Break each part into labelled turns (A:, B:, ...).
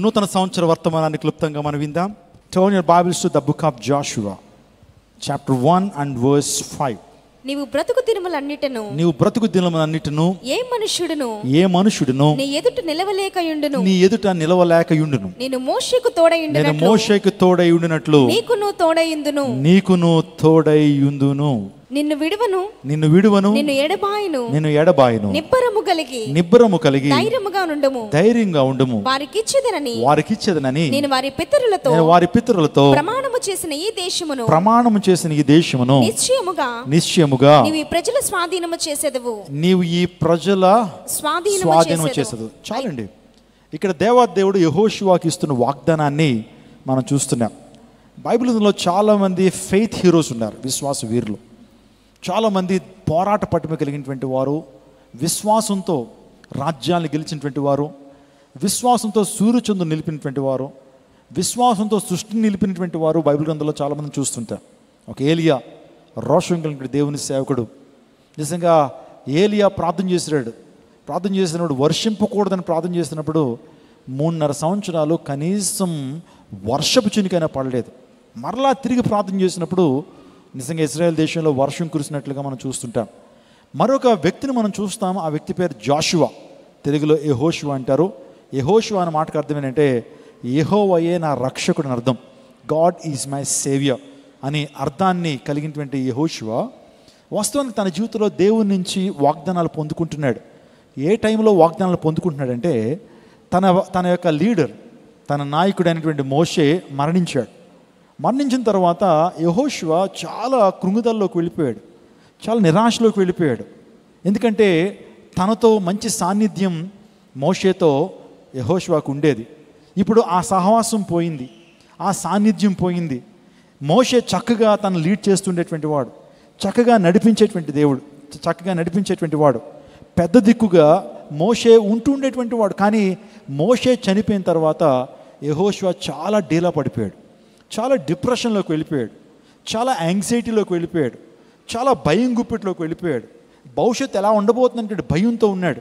A: నూతన సంవత్సర వర్తమానాన్ని క్లుప్తంగా మనం విందాం. Turn your Bibles to the book of Joshua, chapter 1 and verse 5.
B: నీవు బ్రతుకు దినములన్నిటను ఏ మనుష్యుడును నీ ఎదుట నిలవలేకయుండును. నేను మోషేకు తోడైయుండునట్లు నీకును తోడైయుందును. నిన్ను విడువను నిన్ను ఎడబాయను నిబ్బరము కలిగి ధైర్యంగా ఉండుము. వారికిచ్చేదనని నేను వారి పితరులతో ప్రమాణము చేసిన ఈ దేశమును నిశ్చయముగా నీవు ఈ ప్రజల స్వాధీనము చేసేదవు. చాలండి. ఇక్కడ దేవాదేవుడు యెహోషువాకి ఇస్తున్న వాగ్దానాన్ని మనం చూస్తున్నాం. బైబిల్లో చాలా మంది ఫెయిత్ హీరోస్ ఉన్నారు, విశ్వాస వీరులు. చాలామంది పోరాట పటిమ కలిగినటువంటి వారు, విశ్వాసంతో రాజ్యాన్ని గెలిచినటువంటి వారు, విశ్వాసంతో సూర్యచంద్రుడు నిలిపినటువంటి వారు, విశ్వాసంతో సృష్టిని నిలిపినటువంటి వారు బైబిల్ గ్రంథంలో చాలామంది చూస్తుంటారు. ఒక ఏలియా రోషం కలిగిన దేవుని సేవకుడు. నిజంగా ఏలియా ప్రార్థన చేసినప్పుడు వర్షింపకూడదని ప్రార్థన చేసినప్పుడు 3.5 సంవత్సరాలు కనీసం వర్షపు చినుకైనా పడలేదు. మరలా తిరిగి ప్రార్థన చేసినప్పుడు నిజంగా ఇశ్రాయేల్ దేశంలో వర్షం కురిసినట్లుగా మనం చూస్తుంటాం. మరొక వ్యక్తిని మనం చూస్తాం. ఆ వ్యక్తి పేరు జాషువా, తెలుగులో యెహోషువ అంటారు. యెహోషువ అనే మాటకు అర్థం ఏంటంటే యెహోవాయే నా రక్షకుడు అని అర్థం. గాడ్ ఈజ్ మై సేవియర్ అని అర్థాన్ని కలిగినటువంటి యెహోషువ వాస్తవానికి తన జీవితంలో దేవుని నుంచి వాగ్దానాలు పొందుకుంటున్నాడు. ఏ టైంలో వాగ్దానాలు పొందుకుంటున్నాడంటే తన యొక్క లీడర్, తన నాయకుడు అయినటువంటి మోషే మరణించిన తర్వాత యెహోషువ చాలా కృంగుదల్లోకి వెళ్ళిపోయాడు, చాలా నిరాశలోకి వెళ్ళిపోయాడు. ఎందుకంటే తనతో మంచి సాన్నిధ్యం మోషేతో యెహోషువకు ఉండేది. ఇప్పుడు ఆ సహవాసం పోయింది, ఆ సాన్నిధ్యం పోయింది. మోషే చక్కగా తను లీడ్ చేస్తుండేటువంటి వాడు, చక్కగా నడిపించేటువంటి వాడు, పెద్ద దిక్కుగా మోషే ఉంటుండేటువంటి వాడు. కానీ మోషే చనిపోయిన తర్వాత యెహోషువ చాలా డీలా పడిపోయాడు, చాలా డిప్రెషన్లోకి వెళ్ళిపోయాడు, చాలా యాంగ్జైటీలోకి వెళ్ళిపోయాడు, చాలా భయం గుప్పిట్లోకి వెళ్ళిపోయాడు. భవిష్యత్తు ఎలా ఉండబోతుందంటే భయంతో ఉన్నాడు.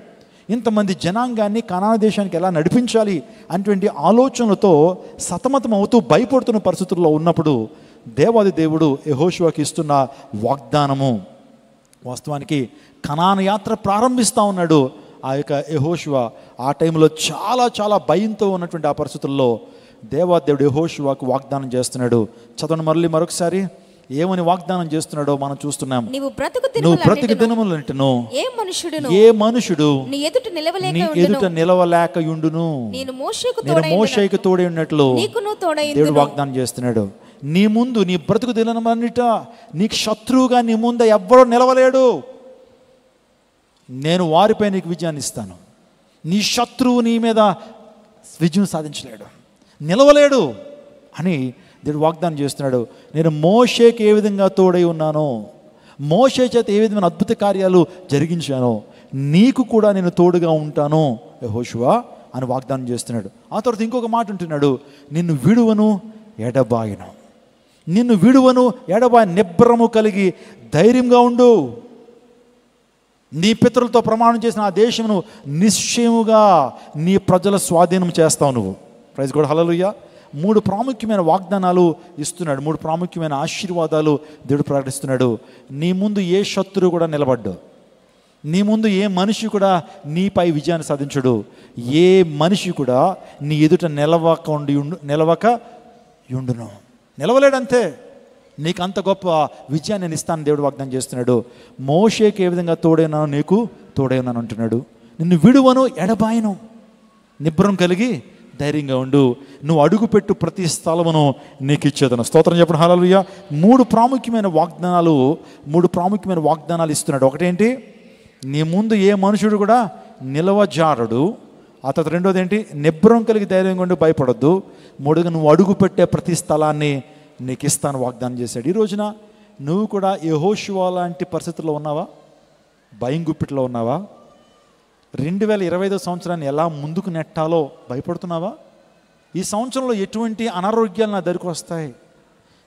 B: ఇంతమంది జనాంగాన్ని కనాను దేశానికి ఎలా నడిపించాలి అటువంటి ఆలోచనలతో సతమతం అవుతూ భయపడుతున్న పరిస్థితుల్లో ఉన్నప్పుడు దేవాది దేవుడు యెహోషువకి ఇస్తున్న వాగ్దానము, వాస్తవానికి కనాను యాత్ర ప్రారంభిస్తూ ఉన్నాడు ఆ యొక్క యెహోషువ. ఆ టైంలో చాలా భయంతో ఉన్నటువంటి ఆ పరిస్థితుల్లో దేవాదేవుడు యెహోషువకు వాగ్దానం చేస్తున్నాడు. చదవండి మరొకసారి ఏమని వాగ్దానం చేస్తున్నాడో మనం చూస్తున్నాం. నువ్వు బ్రతుకు దినములన్నిటిను ఏ మనుషుడు నీ ఎదుట నిలవలేకయుండును. నేను మోషేకు తోడై ఉన్నట్లు దేవుడు వాగ్దానం చేస్తున్నాడు. నీ ముందు నీ బ్రతుకు దినములన్నిట నీకు శత్రువుగా నీ ముందు ఎవ్వరూ నిలవలేడు. నేను వారిపై నీకు విజయాన్ని ఇస్తాను. నీ శత్రువు నీ మీద విజయం సాధించలేడు, నిలవలేడు అని దేవుడు వాగ్దానం చేస్తున్నాడు. నేను మోషేకి ఏ విధంగా తోడై ఉన్నానో, మోషే చేత ఏ విధమైన అద్భుత కార్యాలు జరిగించానో నీకు కూడా నేను తోడుగా ఉంటాను యెహోషువ అని వాగ్దానం చేస్తున్నాడు. ఆ తర్వాత ఇంకొక మాట ఉంటున్నాడు, నిన్ను విడువను ఎడబాయను. నిబ్బరము కలిగి ధైర్యంగా ఉండు. నీ పితరులతో ప్రమాణం చేసిన ఆ దేశమును నిశ్చయముగా నీ ప్రజల స్వాధీనం చేస్తావు నువ్వు. ప్రైజ్ గాడ్, హల్లెలూయా. 3 ప్రాముఖ్యమైన వాగ్దానాలు ఇస్తున్నాడు, 3 ప్రాముఖ్యమైన ఆశీర్వాదాలు దేవుడు ప్రకటిస్తున్నాడు. నీ ముందు ఏ శత్రువు కూడా నిలబడ్డు, నీ ముందు ఏ మనిషి కూడా నీపై విజయాన్ని సాధించడు, ఏ మనిషి కూడా నీ ఎదుట నిలవలేడంతే. నీకు అంత గొప్ప విజయాన్ని నేను ఇస్తాను దేవుడు వాగ్దానం చేస్తున్నాడు. మోషేకి ఏ విధంగా తోడైనాను నీకు తోడై ఉన్నాను అంటున్నాడు. నిన్ను విడువను ఎడబాయను, నిబ్బరం కలిగి ధైర్యంగా ఉండు. నువ్వు అడుగుపెట్టు ప్రతి స్థలమును నీకు ఇచ్చేదను. స్తోత్రం చెప్పండి, హల్లెలూయా. 3 ప్రాముఖ్యమైన వాగ్దానాలు ఇస్తున్నాడు. ఒకటేంటి, నీ ముందు ఏ మనుషుడు కూడా నిలవజారడు. ఆ తర్వాత రెండోది ఏంటి, నిబ్బరం కలిగి ధైర్యంగా ఉండి భయపడొద్దు. 3గా నువ్వు అడుగుపెట్టే ప్రతి స్థలాన్ని నీకు ఇస్తాను వాగ్దానం చేశాడు. ఈ రోజున నువ్వు కూడా యెహోషువ లాంటి పరిస్థితుల్లో ఉన్నావా? భయం గుప్పిట్లో ఉన్నావా? 2025 సంవత్సరాన్ని ఎలా ముందుకు నెట్టాలో భయపడుతున్నావా? ఈ సంవత్సరంలో ఎటువంటి అనారోగ్యాలు నా దగ్గరికి వస్తాయి,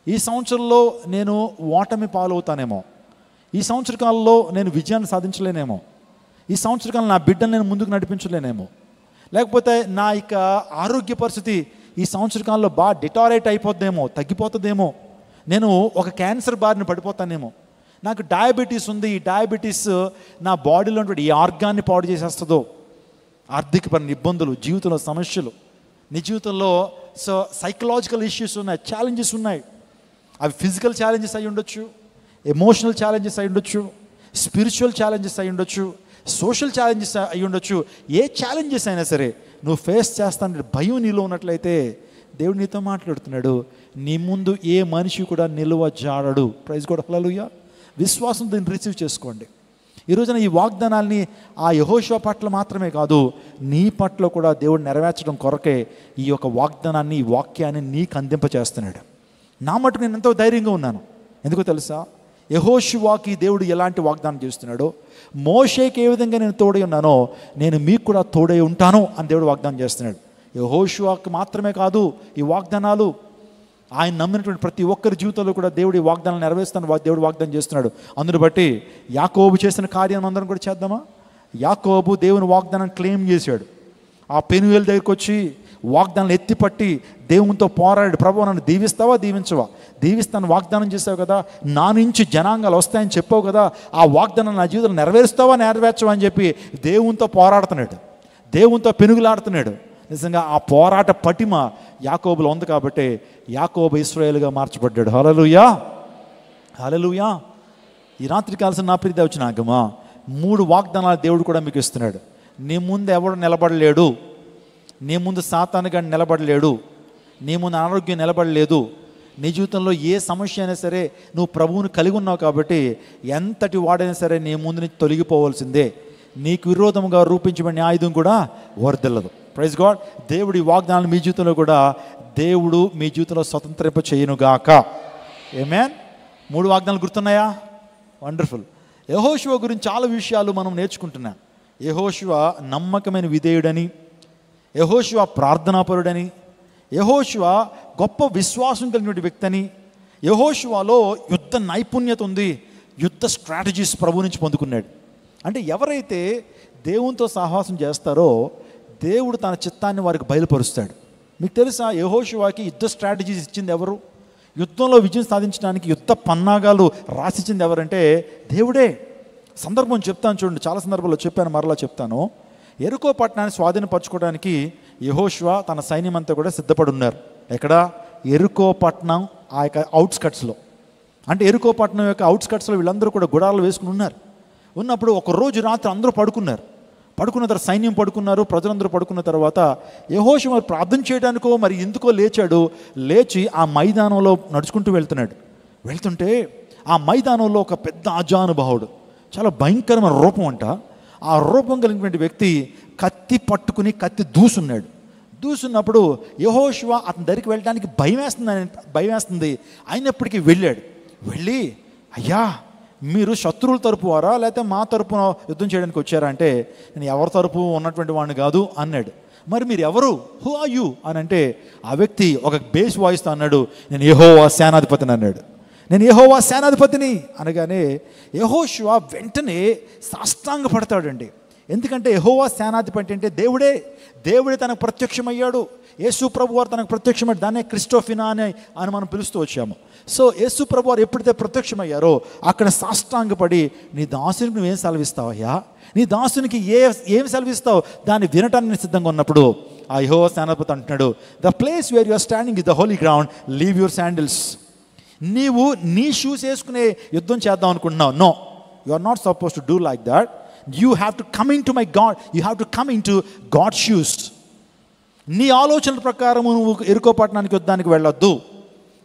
B: ఈ సంవత్సరంలో నేను ఓటమి పాలవుతానేమో, ఈ సంవత్సర కాలంలో నేను విజయాన్ని సాధించలేనేమో, ఈ సంవత్సర కాలం నా బిడ్డను నేను ముందుకు నడిపించలేనేమో, లేకపోతే నా యొక్క ఆరోగ్య పరిస్థితి ఈ సంవత్సర కాలంలో బాగా డిటారేట్ అయిపోద్దేమో, తగ్గిపోతుందేమో, నేను ఒక క్యాన్సర్ బారిన పడిపోతానేమో, నాకు డయాబెటీస్ ఉంది, ఈ డయాబెటీస్ నా బాడీలో ఉన్నటువంటి ఈ ఆర్గాన్ని పాడు చేసేస్తుందో, ఆర్థికపరమైన ఇబ్బందులు, జీవితంలో సమస్యలు, నీ జీవితంలో సైకలాజికల్ ఇష్యూస్ ఉన్నాయి, ఛాలెంజెస్ ఉన్నాయి. అవి ఫిజికల్ ఛాలెంజెస్ అయి ఉండొచ్చు, ఎమోషనల్ ఛాలెంజెస్ అయి ఉండొచ్చు, స్పిరిచువల్ ఛాలెంజెస్ అయి ఉండొచ్చు, సోషల్ ఛాలెంజెస్ అయి ఉండొచ్చు. ఏ ఛాలెంజెస్ అయినా సరే నువ్వు ఫేస్ చేస్తానంటే భయం నీలో ఉన్నట్లయితే దేవుడు నీతో మాట్లాడుతున్నాడు. నీ ముందు ఏ మనిషి కూడా నిలువ జాడడు. ప్రైజ్ గాడ్, హల్లెలూయా. విశ్వాసం దీన్ని రిసీవ్ చేసుకోండి. ఈ రోజున ఈ వాగ్దానాల్ని ఆ యెహోషువ పట్ల మాత్రమే కాదు, నీ పట్ల కూడా దేవుడు నెరవేర్చడం కొరకే ఈ యొక్క వాగ్దానాన్ని, ఈ వాక్యాన్ని నీకు అందింపచేస్తున్నాడు. నా మటుకు నేను ఎంతో ధైర్యంగా ఉన్నాను. ఎందుకో తెలుసా? యెహోషువాకి దేవుడు ఎలాంటి వాగ్దానం చేస్తున్నాడో, మోషేకి ఏ విధంగా నేను తోడై ఉన్నానో నేను మీకు కూడా తోడై ఉంటాను అని దేవుడు వాగ్దానం చేస్తున్నాడు. యెహోషువాకి మాత్రమే కాదు ఈ వాగ్దానాలు, ఆయన నమ్మినటువంటి ప్రతి ఒక్కరి జీవితంలో కూడా దేవుడి వాగ్దానాలు నెరవేరుస్తాను దేవుడు వాగ్దానం చేస్తున్నాడు. అందుని బట్టి యాకోబు చేసిన కార్యం అందరం కూడా చేద్దామా? యాకోబు దేవుని వాగ్దానం క్లెయిమ్ చేశాడు. ఆ పెనుయేలు దగ్గరికి వచ్చి వాగ్దానాలు ఎత్తిపట్టి దేవునితో పోరాడు. ప్రభు, నన్ను దీవిస్తావా, దీవించవా? దీవిస్తాను వాగ్దానం చేసావు కదా, నా నుంచి జనాంగాలు వస్తాయని చెప్పావు కదా, ఆ వాగ్దానం నా జీవితంలో నెరవేరుస్తావా, నెరవేర్చవా అని చెప్పి దేవునితో పోరాడుతున్నాడు, దేవునితో పెనుగులాడుతున్నాడు. నిజంగా ఆ పోరాట పటిమ యాకోబులో ఉంది కాబట్టి యాకోబు ఇశ్రాయేలుగా మార్చబడ్డాడు. హల్లెలూయా, హల్లెలూయా. ఈ రాత్రి కాల్సిన నా ప్రియ వచ్చిన ఆగమా, 3 వాగ్దానాలు దేవుడు కూడా మీకు ఇస్తున్నాడు. నీ ముందు ఎవడు నిలబడలేడు, నీ ముందు సాతానుగా నిలబడలేడు, నీ ముందు అనారోగ్యం నిలబడలేదు. నీ జీవితంలో ఏ సమస్య అయినా సరే నువ్వు ప్రభువుని కలిగి ఉన్నావు కాబట్టి ఎంతటి వాడైనా సరే నీ ముందు నుంచి తొలగిపోవాల్సిందే. నీకు విరోధముగా రూపించబడిన ఆయుధం కూడా వర్ధిల్లదు. Praise God. దేవుడి వాగ్దానాలు మీ జీవితంలో కూడా దేవుడు మీ జీవితంలో స్వతంత్రింప చేయనుగాక. ఆమేన్. 3 వాగ్దానాలు గుర్తున్నాయా? వండర్ఫుల్. యెహోషువ గురించి చాలా విషయాలు మనం నేర్చుకుంటున్నాం. యెహోషువ నమ్మకమైన విధేయుడని, యెహోషువ ప్రార్థనాపరుడని, యెహోషువ గొప్ప విశ్వాసం కలిగిన వ్యక్తి అని, యెహోషువలో యుద్ధ నైపుణ్యత ఉంది, యుద్ధ స్ట్రాటజీస్ ప్రభు నుంచి పొందుకున్నాడు. అంటే ఎవరైతే దేవునితో సహవాసం చేస్తారో దేవుడు తన చిత్తాన్ని వారికి బయలుపరుస్తాడు. మీకు తెలుసా, యెహోషువకి యుద్ధ స్ట్రాటజీస్ ఇచ్చింది ఎవరు? యుద్ధంలో విజయం సాధించడానికి యుద్ధ పన్నాగాలు రాసిచ్చింది ఎవరంటే దేవుడే. సందర్భం చెప్తాను చూడండి, చాలా సందర్భాల్లో చెప్పాను, మరలా చెప్తాను. యెరికో పట్టణాన్ని స్వాధీనపరచుకోవడానికి యెహోషువ తన సైన్యం అంతా కూడా సిద్ధపడి ఉన్నారు. ఎక్కడ? యెరికో పట్టణం ఆ యొక్క అవుట్స్కట్స్లో. అంటే యెరికో పట్టణం యొక్క అవుట్స్కట్స్లో వీళ్ళందరూ కూడా గుడారాలు వేసుకుని ఉన్నారు. ఉన్నప్పుడు ఒక రోజు రాత్రి అందరూ పడుకున్నారు. పడుకున్న తర్వాత సైన్యం పడుకున్నారు, ప్రజలందరూ పడుకున్న తర్వాత యెహోషువ ప్రార్థన చేయడానికో మరి ఎందుకో లేచాడు. లేచి ఆ మైదానంలో నడుచుకుంటూ వెళ్తుంటే ఆ మైదానంలో ఒక పెద్ద ఆజానుభావుడు, చాలా భయంకరమైన రూపం అంట. ఆ రూపం కలిగినటువంటి వ్యక్తి కత్తి పట్టుకుని కత్తి దూసున్నప్పుడు యెహోషువ అతని దగ్గరికి వెళ్ళడానికి భయం వేస్తుంది. అయినప్పటికీ వెళ్ళి అయ్యా, మీరు శత్రువుల తరపు వారా లేకపోతే మా తరపున యుద్ధం చేయడానికి వచ్చారా అంటే, నేను ఎవరి తరపు ఉన్నటువంటి వాడిని కాదు అన్నాడు. మరి మీరు ఎవరు, హూ ఆర్ యూ అని అంటే ఆ వ్యక్తి ఒక బేస్ వాయిస్తో అన్నాడు, నేను యెహోవా సేనాధిపతిని అన్నాడు. నేను యెహోవా సేనాధిపతిని అనగానే యెహోషువ వెంటనే సాష్టాంగ పడతాడండి. ఎందుకంటే యెహోవా సేనాధిపతి అంటే దేవుడే తనకు ప్రత్యక్షమయ్యాడు. యేసు ప్రభు వారు తనకు ప్రత్యక్షమయ్యాడు. దాన్నే క్రిస్టోఫినా అని మనం పిలుస్తూ వచ్చాము. సో యేసు ప్రభు వారు ఎప్పుడైతే ప్రత్యక్షమయ్యారో అక్కడ సాష్టాంగపడి, నీ దాసునికి నువ్వేం సెలవిస్తావయ్యా, నీ దాసునికి ఏం సెలవిస్తావు, దాన్ని వినటానికి సిద్ధంగా ఉన్నప్పుడు ఆ యెహోవా సేనాధిపతి అంటున్నాడు, the place where you are standing is the holy ground, leave your sandals. నీవు నీ షూస్ వేసుకునే యుద్ధం చేద్దాం అనుకుంటున్నావు. No, you are not suppose to do like that. You have to come in to my God, you have to come in to God shoes. నీ ఆలోచనల ప్రకారము నువ్వు యెరికో పట్టణానికి యుద్ధానికి వెళ్ళొద్దు.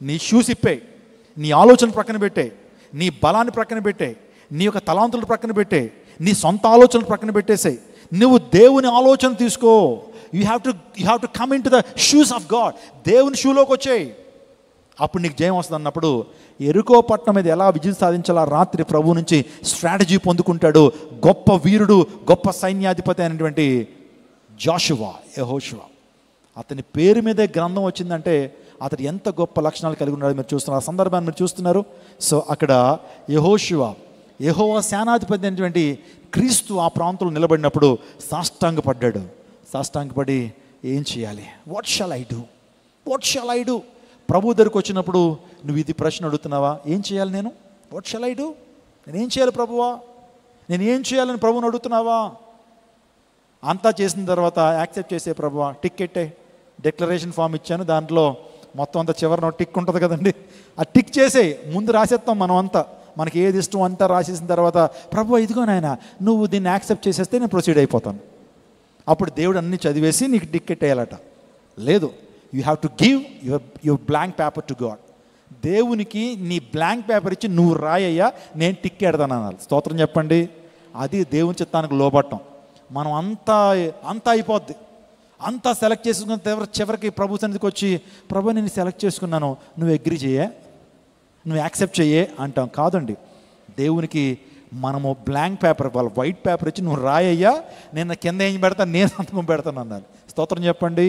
B: నీ షూస్ ఇప్పేయి, నీ ఆలోచన ప్రక్కన పెట్టేయి, నీ బలాన్ని ప్రక్కన పెట్టేయి, నీ యొక్క తలాంతుల ప్రక్కన పెట్టేయి, నీ సొంత ఆలోచనలు ప్రక్కన పెట్టేసాయి. నువ్వు దేవుని ఆలోచన తీసుకో. You have to come in to the shoes of God. దేవుని షూలోకి వచ్చేయి, అప్పుడు నీకు జయం వస్తుంది. అన్నప్పుడు యెరికో పట్టణం మీద ఎలా విజయం సాధించాలా రాత్రి ప్రభు నుంచి స్ట్రాటజీ పొందుకుంటాడు గొప్ప వీరుడు, గొప్ప సైన్యాధిపతి అయినటువంటి యెహోషువ. అతని పేరు మీదే గ్రంథం వచ్చిందంటే అతడు ఎంత గొప్ప లక్షణాలు కలిగి ఉన్నాడో మీరు చూస్తున్నారు. ఆ సందర్భాన్ని మీరు చూస్తున్నారు. సో అక్కడ యెహోవా సేనాధిపతి అయినటువంటి క్రీస్తు ఆ ప్రాంతంలో నిలబడినప్పుడు సాష్టాంగపడ్డాడు. సాష్టాంగపడి ఏం చేయాలి, what shall I do, what shall I do. ప్రభు దగ్గరికి వచ్చినప్పుడు నువ్వు ఇది ప్రశ్న అడుగుతున్నావా, ఏం చేయాలి నేను, వాట్ షాల్ ఐ డూ, నేనేం చేయాలి ప్రభువా, నేను ఏం చేయాలని ప్రభువుని అడుగుతున్నావా. అంతా చేసిన తర్వాత యాక్సెప్ట్ చేసే ప్రభువా, టిక్కెట్టే డిక్లరేషన్ ఫామ్ ఇచ్చాను, దాంట్లో మొత్తం అంతా చివరిన టిక్ ఉంటుంది కదండి, ఆ టిక్ చేసే ముందు రాసేస్తాం మనం అంతా, మనకి ఏది ఇష్టం అంతా రాసేసిన తర్వాత ప్రభువా ఇదిగో నాయన నువ్వు దీన్ని యాక్సెప్ట్ చేసేస్తే నేను ప్రొసీడ్ అయిపోతాను. అప్పుడు దేవుడు అన్నీ చదివేసి నీకు టిక్కెట్ వేయాలట. లేదు, you have to give your blank paper to God. దేవునికి నీ బ్లాంక్ పేపర్ ఇచ్చి నువ్వు రాయ్యా నేను టిక్ ఎడతాను అనాలి. స్తోత్రం చెప్పండి. అది దేవుని చిత్తానికి లోబట్టం. మనం అంతా అయిపోద్ది, అంతా సెలెక్ట్ చేసుకున్న చివరికి ప్రభు సన్నిధికి వచ్చి ప్రభు నేను సెలెక్ట్ చేసుకున్నాను, నువ్వు అగ్రీ చేయే, నువ్వు యాక్సెప్ట్ చేయే అంటాం. కాదండి, దేవునికి మనము బ్లాంక్ పేపర్, వాళ్ళ వైట్ పేపర్ ఇచ్చి నువ్వు రాయ్యా, నేను కింద ఏం పెడతాను, నేను సంతకం పెడతాను అన్నాను. స్తోత్రం చెప్పండి.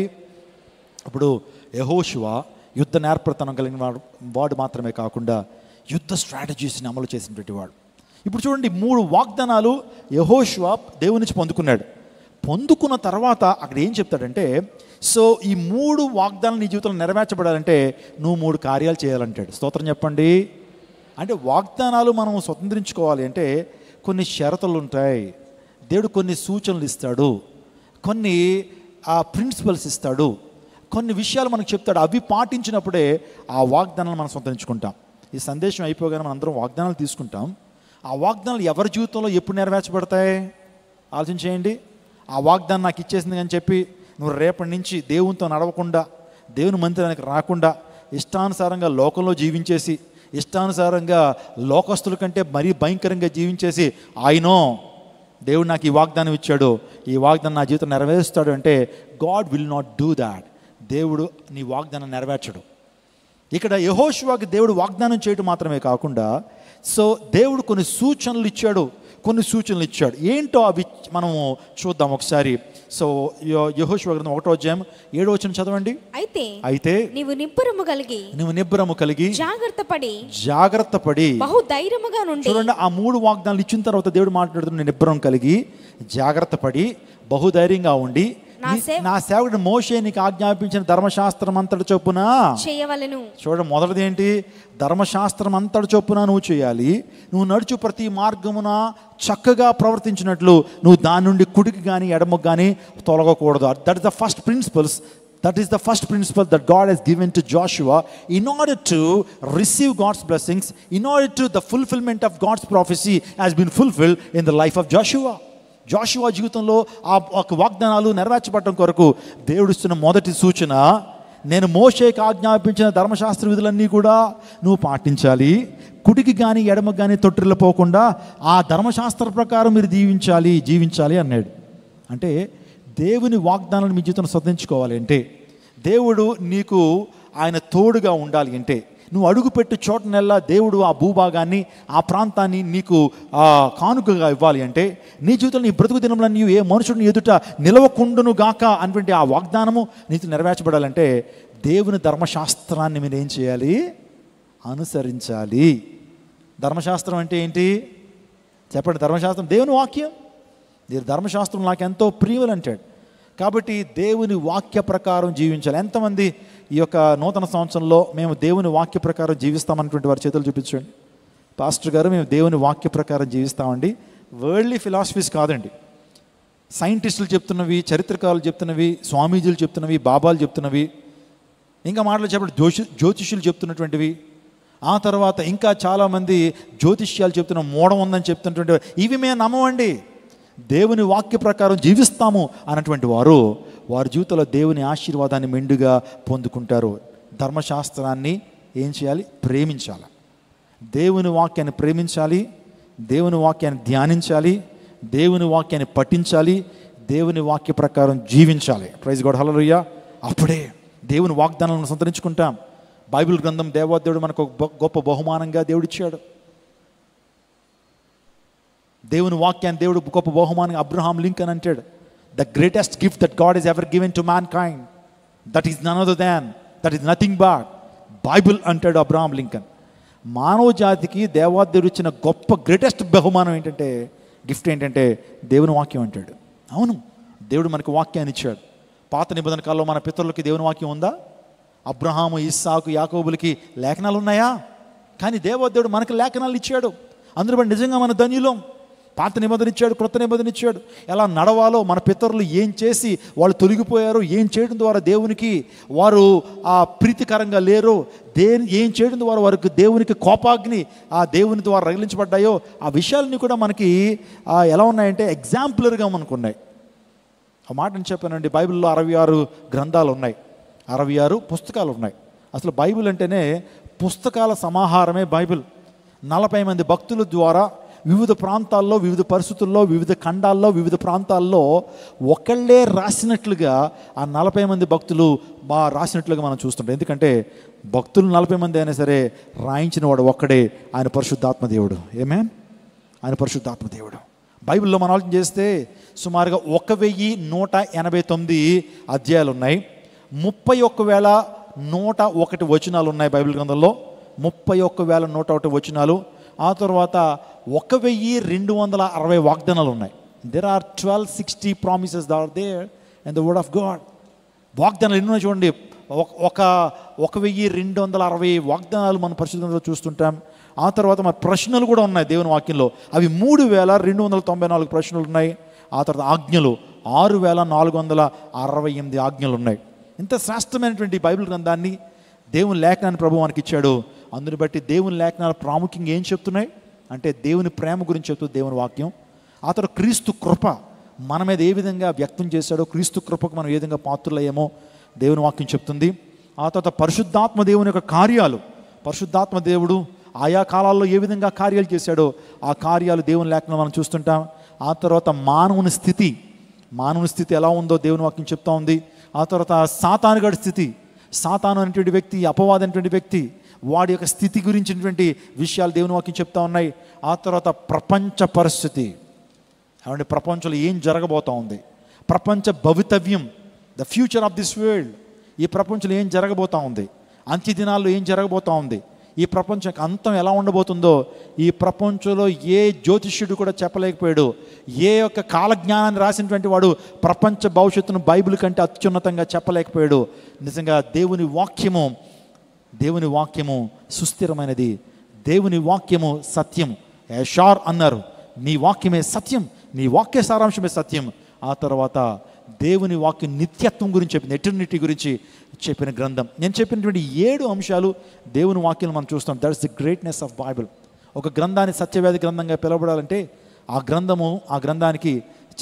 B: ఇప్పుడు యెహోషువ యుద్ధ నేర్పరితనం కలిగిన వాడు మాత్రమే కాకుండా యుద్ధ స్ట్రాటజీస్ని అమలు చేసినటువంటి వాడు. ఇప్పుడు చూడండి, 3 వాగ్దానాలు యెహోషువ దేవుని నుంచి పొందుకున్నాడు. పొందుకున్న తర్వాత అక్కడ ఏం చెప్తాడంటే, సో ఈ 3 వాగ్దానాలు నీ జీవితంలో నెరవేర్చబడాలంటే నువ్వు 3 కార్యాలు చేయాలంటాడు. స్తోత్రం చెప్పండి. అంటే వాగ్దానాలు మనం స్వతంత్రించుకోవాలి అంటే కొన్ని షరతులు ఉంటాయి. దేవుడు కొన్ని సూచనలు ఇస్తాడు, కొన్ని ప్రిన్సిపల్స్ ఇస్తాడు, కొన్ని విషయాలు మనకు చెప్తాడు. అవి పాటించినప్పుడే ఆ వాగ్దానాలు మనం స్వతంత్రించుకుంటాం. ఈ సందేశం అయిపోగానే మనం అందరం వాగ్దానాలు తీసుకుంటాం. ఆ వాగ్దానాలు ఎవరి జీవితంలో ఎప్పుడు నెరవేర్చబడతాయి ఆలోచించేయండి. ఆ వాగ్దానం నాకు ఇచ్చేసింది అని చెప్పి నువ్వు రేపటి నుంచి దేవునితో నడవకుండా, దేవుని మందిరానికి రాకుండా, ఇష్టానుసారంగా లోకంలో జీవించేసి, ఇష్టానుసారంగా లోకస్తుల కంటే మరీ భయంకరంగా జీవించేసి, ఆయనో దేవుడు నాకు ఈ వాగ్దానం ఇచ్చాడు, ఈ వాగ్దానం నా జీవితం నెరవేరుస్తాడు అంటే God will not do that. దేవుడు నీ వాగ్దానం నెరవేర్చడు. ఇక్కడ యెహోషువకి దేవుడు వాగ్దానం చేయడం మాత్రమే కాకుండా, సో దేవుడు కొన్ని సూచనలు ఇచ్చాడు. ఏంటో అవి మనము చూద్దాం ఒకసారి. సో యెహోషువ గ్రంథం 1వ అధ్యాయం 7వ వచనం చదవండి. అయితే నీవు నిబ్బరము కలిగి జాగ్రత్త పడి బహుధైర్యముగా నుండి. చూడండి, ఆ 3 వాగ్దానాలు ఇచ్చిన తర్వాత దేవుడు మాట్లాడుతున్న నిబ్బరం కలిగి జాగ్రత్త పడి బహుధైర్యంగా ఉండి నా సేవకుడు మోషే నీకు ఆజ్ఞాపించిన ధర్మశాస్త్రం అంతటి చొప్పున చేయవలెను. చూడండి, మొదటిది ఏంటి? ధర్మశాస్త్రం అంతటి చొప్పున నువ్వు చేయాలి. నువ్వు నడుచు ప్రతి మార్గమున చక్కగా ప్రవర్తించినట్లు నువ్వు దాని నుండి కుడికి కానీ ఎడమకు కానీ తొలగకూడదు. That is the first principles. That is the first principle that God has given to Joshua in order to receive God's blessings, in order to the fulfillment of God's prophecy has been fulfilled in the life of Joshua. Joshua జీవితంలో ఆ ఒక వాగ్దానాలు నెరవేర్చబడటం కొరకు దేవుడు ఇస్తున్న మొదటి సూచన, నేను మోషేకి ఆజ్ఞాపించిన ధర్మశాస్త్ర విధులన్నీ కూడా నువ్వు పాటించాలి. కుడికి కానీ ఎడమకు కానీ తొట్టిల్లిపోకుండా ఆ ధర్మశాస్త్ర ప్రకారం మీరు జీవించాలి అన్నాడు. అంటే దేవుని వాగ్దానాలను మీ జీవితంలో స్వతంత్రించుకోవాలి అంటే, దేవుడు నీకు ఆయన తోడుగా ఉండాలి అంటే, నువ్వు అడుగుపెట్టు చోటనెల్లా దేవుడు ఆ భూభాగాన్ని, ఆ ప్రాంతాన్ని నీకు కానుకగా ఇవ్వాలి అంటే, నీ జీవితంలో నీ బ్రతుకు దినంలో నీవు ఏ మనుషుడిని ఎదుట నిలవకుండును గాక అటువంటి ఆ వాగ్దానము నీకు నెరవేర్చబడాలంటే దేవుని ధర్మశాస్త్రాన్ని మీరు ఏం చేయాలి? అనుసరించాలి. ధర్మశాస్త్రం అంటే ఏంటి చెప్పండి? ధర్మశాస్త్రం దేవుని వాక్యం. ధర్మశాస్త్రం నాకు ఎంతో ప్రియములు అంటాడు. కాబట్టి దేవుని వాక్య ప్రకారం జీవించాలి. ఎంతమంది ఈ యొక్క నూతన సంవత్సరంలో మేము దేవుని వాక్య ప్రకారం జీవిస్తామన్నటువంటి వారి చేతులు చూపించండి. పాస్టర్ గారు, మేము దేవుని వాక్య ప్రకారం జీవిస్తామండి. వరల్డ్లీ ఫిలాసఫీస్ కాదండి, సైంటిస్టులు చెప్తున్నవి, చరిత్రకారులు చెప్తున్నవి, స్వామీజీలు చెప్తున్నవి, బాబాలు చెప్తున్నవి, ఇంకా మాటలు చెప్పండి జ్యోతిష్యులు చెప్తున్నటువంటివి, ఆ తర్వాత ఇంకా చాలామంది జ్యోతిష్యాలు చెప్తున్న మూఢం ఉందని చెప్తున్నటువంటి ఇవి మేము నమ్మవండి. దేవుని వాక్య ప్రకారం జీవిస్తాము అన్నటువంటి వారి జీవితంలో దేవుని ఆశీర్వాదాన్ని మెండుగా పొందుకుంటారు. ధర్మశాస్త్రాన్ని ఏం చేయాలి? ప్రేమించాలి. దేవుని వాక్యాన్ని ప్రేమించాలి, దేవుని వాక్యాన్ని ధ్యానించాలి, దేవుని వాక్యాన్ని పఠించాలి, దేవుని వాక్య ప్రకారం జీవించాలి. ప్రైజ్ గాడ్, హల్లెలూయా. అప్పుడే దేవుని వాగ్దానాలను సంతరించుకుంటాం. బైబిల్ గ్రంథం దేవాదేవుడు మనకు గొప్ప బహుమానంగా దేవుడిచ్చాడు. దేవుని వాక్యాన్ని దేవుడు గొప్ప బహుమానంగా అబ్రహాం లింకన్ అంటాడు, the greatest gift that God is ever given to mankind, that is none other than, that is nothing but Bible అంటాడు అబ్రహాం లింకన్. మానవ జాతికి దేవాదేవుడు ఇచ్చిన గొప్ప గ్రేటెస్ట్ బహుమానం ఏంటంటే, గిఫ్ట్ ఏంటంటే దేవుని వాక్యం అంటాడు. అవును, దేవుడు మనకి వాక్యాన్ని ఇచ్చాడు. పాత నిబంధన కాలంలో మన పితరులకి దేవుని వాక్యం ఉందా? అబ్రహాము, ఇస్సాకు, యాకోబులకి లేఖనాలు ఉన్నాయా? కానీ దేవదేవుడు మనకి లేఖనాలు ఇచ్చాడు. అందులో బట్టి నిజంగా మన ధన్యులం. పాత నిబంధన ఇచ్చాడు, క్రొత్త నిబంధన ఇచ్చాడు. ఎలా నడవాలో, మన పితరులు ఏం చేసి వాళ్ళు తొలగిపోయారు, ఏం చేయడం ద్వారా దేవునికి వారు ప్రీతికరంగా లేరు, ఏం చేయడం ద్వారా వారికి దేవునికి కోపాగ్ని ఆ దేవుని ద్వారా రగిలించబడ్డాయో ఆ విషయాలన్నీ కూడా మనకి ఎలా ఉన్నాయంటే ఎగ్జాంపులర్గా మనకు ఉన్నాయి. ఆ మాటని చెప్పానండి. బైబిల్లో 66 గ్రంథాలు ఉన్నాయి, 66 పుస్తకాలు ఉన్నాయి. అసలు బైబిల్ అంటేనే పుస్తకాల సమాహారమే బైబిల్. 40 మంది భక్తుల ద్వారా వివిధ ప్రాంతాల్లో, వివిధ పరిస్థితుల్లో, వివిధ ఖండాల్లో, వివిధ ప్రాంతాల్లో ఒకళ్ళే రాసినట్లుగా ఆ 40 మంది భక్తులు రాసినట్లుగా మనం చూస్తుంటాం. ఎందుకంటే భక్తులు 40 మంది అయినా సరే రాయించిన వాడు ఒక్కడే, ఆయన పరిశుద్ధాత్మ దేవుడు. ఆమేన్. ఆయన పరిశుద్ధాత్మ దేవుడు. బైబిల్లో మనం ఆలోచన చేస్తే సుమారుగా 1189 అధ్యాయాలు ఉన్నాయి. 31,101 వచనాలు ఉన్నాయి బైబిల్ గ్రంథంలో. 31,101 వచనాలు. ఆ తర్వాత 1,260 వాగ్దానాలు ఉన్నాయి. There are 1260 promises are there in the word of God. వాగ్దానాలు ఎన్నో చూడండి. 1,260 వాగ్దానాలు మన పరిశుద్ధ గ్రంథంలో చూస్తుంటాం. ఆ తర్వాత మన ప్రశ్నలు కూడా ఉన్నాయి దేవుని వాక్యంలో. అవి 3,294 ప్రశ్నలు ఉన్నాయి. ఆ తర్వాత ఆజ్ఞలు 6,468 ఆజ్ఞలు ఉన్నాయి. ఇంత శ్రేష్టమైనటువంటి బైబిల్ గ్రంథాన్ని, దేవుని లేఖనాన్ని ప్రభు మనకి ఇచ్చాడు. అందుని బట్టి దేవుని లేఖనాలు ప్రాముఖ్యంగా ఏం చెప్తున్నాయి అంటే దేవుని ప్రేమ గురించి చెప్తుంది దేవుని వాక్యం. ఆ తర్వాత క్రీస్తు కృప మన మీద ఏ విధంగా వ్యక్తం చేశాడో, క్రీస్తు కృపకు మనం ఏ విధంగా పాత్రులయ్యామో దేవుని వాక్యం చెప్తుంది. ఆ తర్వాత పరిశుద్ధాత్మ దేవుని యొక్క కార్యాలు, పరిశుద్ధాత్మ దేవుడు ఆయా కాలాల్లో ఏ విధంగా కార్యాలు చేశాడో ఆ కార్యాలు దేవుని లేఖనం మనం చూస్తుంటాం. ఆ తర్వాత మానవుని స్థితి ఎలా ఉందో దేవుని వాక్యం చెప్తా ఉంది. ఆ తర్వాత సాతానుగాడి స్థితి, సాతాను అనేటువంటి వ్యక్తి, అపవాది అనేటువంటి వ్యక్తి, వాడి యొక్క స్థితి గురించినటువంటి విషయాలు దేవుని వాక్యం చెప్తా ఉన్నాయి. ఆ తర్వాత ప్రపంచ పరిస్థితి, ఏమంటే ప్రపంచంలో ఏం జరగబోతూ ఉంది, ప్రపంచ భవితవ్యం, the future of this world, ఈ ప్రపంచంలో ఏం జరగబోతూ ఉంది, అంత్య దినాల్లో ఏం జరగబోతూ ఉంది, ఈ ప్రపంచం అంతం ఎలా ఉండబోతుందో ఈ ప్రపంచంలో ఏ జ్యోతిష్యుడు కూడా చెప్పలేకపోయాడు. ఏ యొక్క కాలజ్ఞానాన్ని రాసినటువంటి వాడు ప్రపంచ భవిష్యత్తును బైబిల్ కంటే అత్యున్నతంగా చెప్పలేకపోయాడు. నిజంగా దేవుని వాక్యము సుస్థిరమైనది, దేవుని వాక్యము సత్యం. యెషార్ అన్నారు, నీ వాక్యమే సత్యం, నీ వాక్య సారాంశమే సత్యం. ఆ తర్వాత దేవుని వాక్యం నిత్యత్వం గురించి చెప్పింది, ఎటర్నిటీ గురించి చెప్పిన గ్రంథం. నేను చెప్పినటువంటి 7 అంశాలు దేవుని వాక్యం మనం చూస్తాం. That is the greatness of Bible. ఒక గ్రంథాన్ని సత్యవేద గ్రంథంగా పిలవబడాలంటే ఆ గ్రంథానికి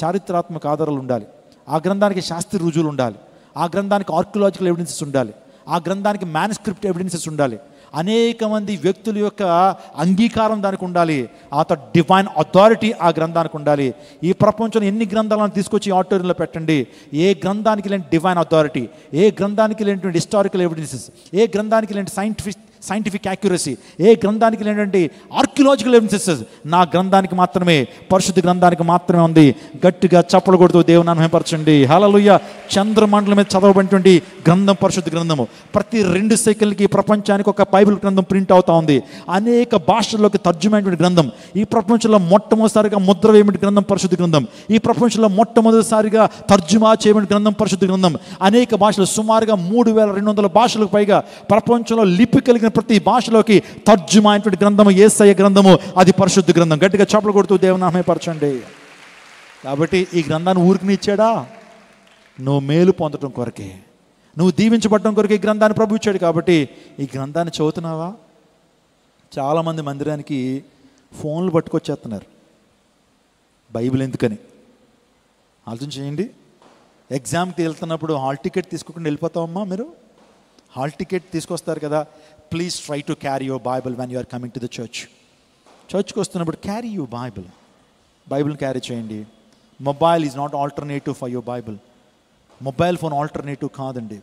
B: చారిత్రాత్మక ఆధారాలు ఉండాలి, ఆ గ్రంథానికి శాస్త్రీయ రుజువులు ఉండాలి, ఆ గ్రంథానికి ఆర్కియలాజికల్ ఎవిడెన్సెస్ ఉండాలి, ఆ గ్రంథానికి మ్యానుస్క్రిప్ట్ ఎవిడెన్సెస్ ఉండాలి, అనేక మంది వ్యక్తుల యొక్క అంగీకారం దానికి ఉండాలి, ఆ తర్వాత డివైన్ అథారిటీ ఆ గ్రంథానికి ఉండాలి. ఈ ప్రపంచంలో ఎన్ని గ్రంథాలను తీసుకొచ్చి ఆడిటోరియంలో పెట్టండి, ఏ గ్రంథానికి లేని డివైన్ అథారిటీ, ఏ గ్రంథానికి లేనటువంటి హిస్టారికల్ ఎవిడెన్సెస్, ఏ గ్రంథానికి లేని సైంటిఫిక్ యాక్యురసీ, ఏ గ్రంథానికి లేనటువంటి ఆర్కియలాజికల్ ఎవిడెన్సెస్ నా గ్రంథానికి మాత్రమే, పరిశుద్ధ గ్రంథానికి మాత్రమే ఉంది. గట్టిగా చప్పలు కొడుతూ దేవుని మహిమపరచండి. హల్లెలూయా. చంద్రమండలం మీద చదవబడినటువంటి గ్రంథం పరిశుద్ధ గ్రంథము. ప్రతి 2 సెకండ్లకి ప్రపంచానికి ఒక బైబిల్ గ్రంథం ప్రింట్ అవుతా ఉంది. అనేక భాషల్లోకి తర్జుమైనటువంటి గ్రంథం. ఈ ప్రపంచంలో మొట్టమొదటిసారిగా ముద్ర వేయబడిన గ్రంథం పరిశుద్ధ గ్రంథం. ఈ ప్రపంచంలో మొట్టమొదటిసారిగా తర్జుమా చేయబడిన గ్రంథం పరిశుద్ధ గ్రంథం. అనేక భాషలు, సుమారుగా 3,200 భాషలకు పైగా ప్రపంచంలో లిపి కలిగిన ప్రతి భాషలోకి తర్జుమా అయినటువంటి గ్రంథము యేసయ్య గ్రంథము, అది పరిశుద్ధ గ్రంథం. గట్టిగా చప్పలు కొడుతూ దేవుని మహిమపరచండి. కాబట్టి ఈ గ్రంథాన్ని ఊరికి ఇచ్చాడా? నువ్వు మేలు పొందడం కొరకే, నువ్వు దీవించబడటం కొరకే ఈ గ్రంథాన్ని ప్రభు ఇచ్చాడు. కాబట్టి ఈ గ్రంథాన్ని చదువుతున్నావా? చాలామంది మందిరానికి ఫోన్లు పట్టుకొచ్చేస్తున్నారు బైబిల్ ఎందుకని. ఆలోచన చేయండి. ఎగ్జామ్కి వెళ్తున్నప్పుడు హాల్ టికెట్ తీసుకోకుండా వెళ్ళిపోతావమ్మా మీరు? హాల్ టికెట్ తీసుకొస్తారు కదా. Please try to carry your Bible when you are coming to the చర్చ్కి వస్తున్నప్పుడు క్యారీ యువర్ బైబిల్ని క్యారీ చేయండి. Mobile is not alternative for your Bible. Mobile phone alternative కాదండి.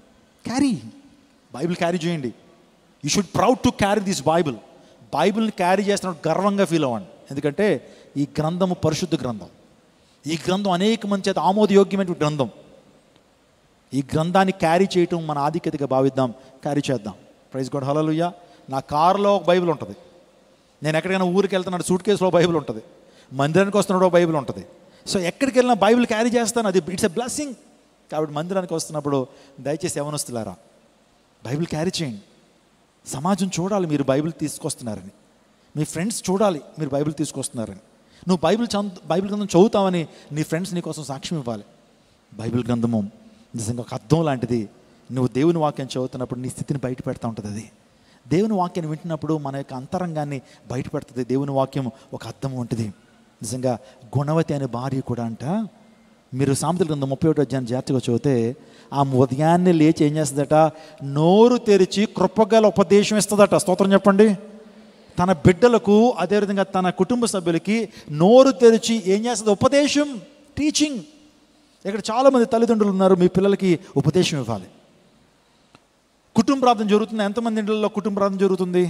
B: బైబిల్ క్యారీ చేయండి. You should proud to carry this బైబిల్ని carry చేస్తున్నప్పుడు గర్వంగా feel అవ్వండి. ఎందుకంటే ఈ గ్రంథము పరిశుద్ధ గ్రంథం. ఈ గ్రంథం అనేక మంది చేత ఆమోదయోగ్యమైన గ్రంథం. ఈ గ్రంథాన్ని క్యారీ చేయటం మన ఆధిక్యతగా భావిద్దాం, క్యారీ చేద్దాం. Praise God. హల్లెలూయా. నా కారులో ఒక బైబిల్ ఉంటుంది, నేను ఎక్కడికైనా ఊరికి వెళ్తున్నాడు సూట్ కేసులో బైబిల్ ఉంటుంది, మందిరానికి వస్తున్నాడు ఒక బైబిల్ ఉంటుంది, సో ఎక్కడికి వెళ్ళినా బైబిల్ క్యారీ చేస్తాను, అది ఇట్స్ ఎ బ్లెస్సింగ్. కాబట్టి మందిరానికి వస్తున్నప్పుడు దయచేసి యవనస్తులారా బైబిల్ క్యారీ చేయండి. సమాజం చూడాలి మీరు బైబిల్ తీసుకొస్తున్నారని, మీ ఫ్రెండ్స్ చూడాలి మీరు బైబిల్ తీసుకొస్తున్నారని. నువ్వు బైబిల్ గ్రంథం చదువుతావని నీ ఫ్రెండ్స్ నీ కోసం సాక్ష్యం ఇవ్వాలి. బైబిల్ గ్రంథము నిజంగా ఒక అర్థం లాంటిది. నువ్వు దేవుని వాక్యం చదువుతున్నప్పుడు నీ స్థితిని బయట పెడతా ఉంటుంది. అది దేవుని వాక్యాన్ని వింటున్నప్పుడు మన యొక్క అంతరంగాన్ని బయట పెడుతుంది. దేవుని వాక్యం ఒక అర్థం ఉంటుంది. నిజంగా గుణవతి అనే భార్య కూడా అంట, మీరు సామెతల గ్రంథం 31వ అధ్యాయం జాగ్రత్తగా చదివితే ఆ ఉదయాన్నే లేచి ఏం చేస్తుందట, నోరు తెరిచి కృపగల ఉపదేశం ఇస్తుందట. స్తోత్రం చెప్పండి. తన బిడ్డలకు అదేవిధంగా తన కుటుంబ సభ్యులకి నోరు తెరిచి ఏం చేస్తుంది, ఉపదేశం, టీచింగ్. ఇక్కడ చాలామంది తల్లిదండ్రులు ఉన్నారు, మీ పిల్లలకి ఉపదేశం ఇవ్వాలి. కుటుంబ ప్రార్థన జరుగుతుంది. ఎంతమంది ఇంట్లో కుటుంబ ప్రార్థన జరుగుతుంది?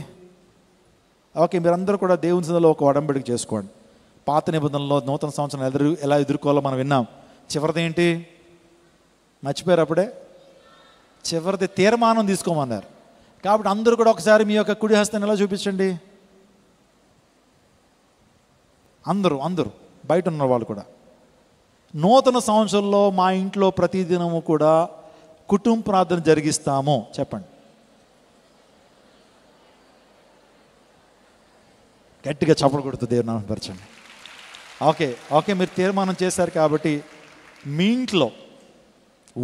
B: ఓకే, మీరందరూ కూడా దేవుని సన్నిధిలో ఒక ఒడంబడిక చేసుకోండి. పాత నిబంధనలో నూతన సంవత్సరం ఎలా ఎదుర్కోవాలో మనం విన్నాం. చివరిది ఏంటి మర్చిపోయారు? అప్పుడే చివరిది తీర్మానం తీసుకోమన్నారు. కాబట్టి అందరూ కూడా ఒకసారి మీ యొక్క కుడి హస్తాన్ని ఎలా చూపించండి. అందరూ బయట ఉన్న వాళ్ళు కూడా నూతన సంవత్సరంలో మా ఇంట్లో ప్రతిదినము కూడా కుటుంబ ప్రార్థన జరిగిస్తాము చెప్పండి. గట్టిగా చప్పట్లు కొడుతూ దేవుని నామపరచండి. ఓకే మీరు తీర్మానం చేశారు కాబట్టి మీ ఇంట్లో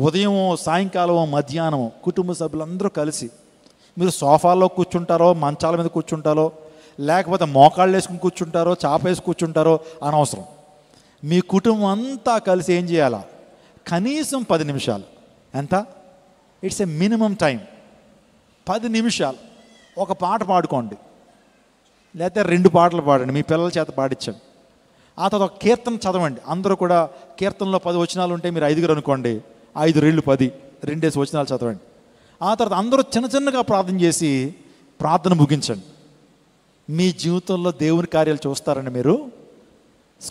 B: ఉదయం, సాయంకాలం, మధ్యాహ్నం కుటుంబ సభ్యులందరూ కలిసి మీరు సోఫాలో కూర్చుంటారో, మంచాల మీద కూర్చుంటారో, లేకపోతే మోకాళ్ళు వేసుకుని కూర్చుంటారో, చాపేసి కూర్చుంటారో అనవసరం. మీ కుటుంబం అంతా కలిసి ఏం చేయాలా, కనీసం 10 నిమిషాలు. ఎంత? It's a minimum time. 10 నిమిషాలు ఒక పాట పాడుకోండి, లేకపోతే 2 పాటలు పాడండి, మీ పిల్లల చేత పాడించండి. ఆ తర్వాత ఒక కీర్తన చదవండి. అందరూ కూడా కీర్తనలో 10 వచనాలు ఉంటే మీరు 5 అనుకోండి, 5 రెళ్ళు 10, 2 వచనాలు చదవండి. ఆ తర్వాత అందరూ చిన్నగా ప్రార్థన చేసి ప్రార్థన ముగించండి. మీ జీవితంలో దేవుని కార్యాలు చూస్తారండి. మీరు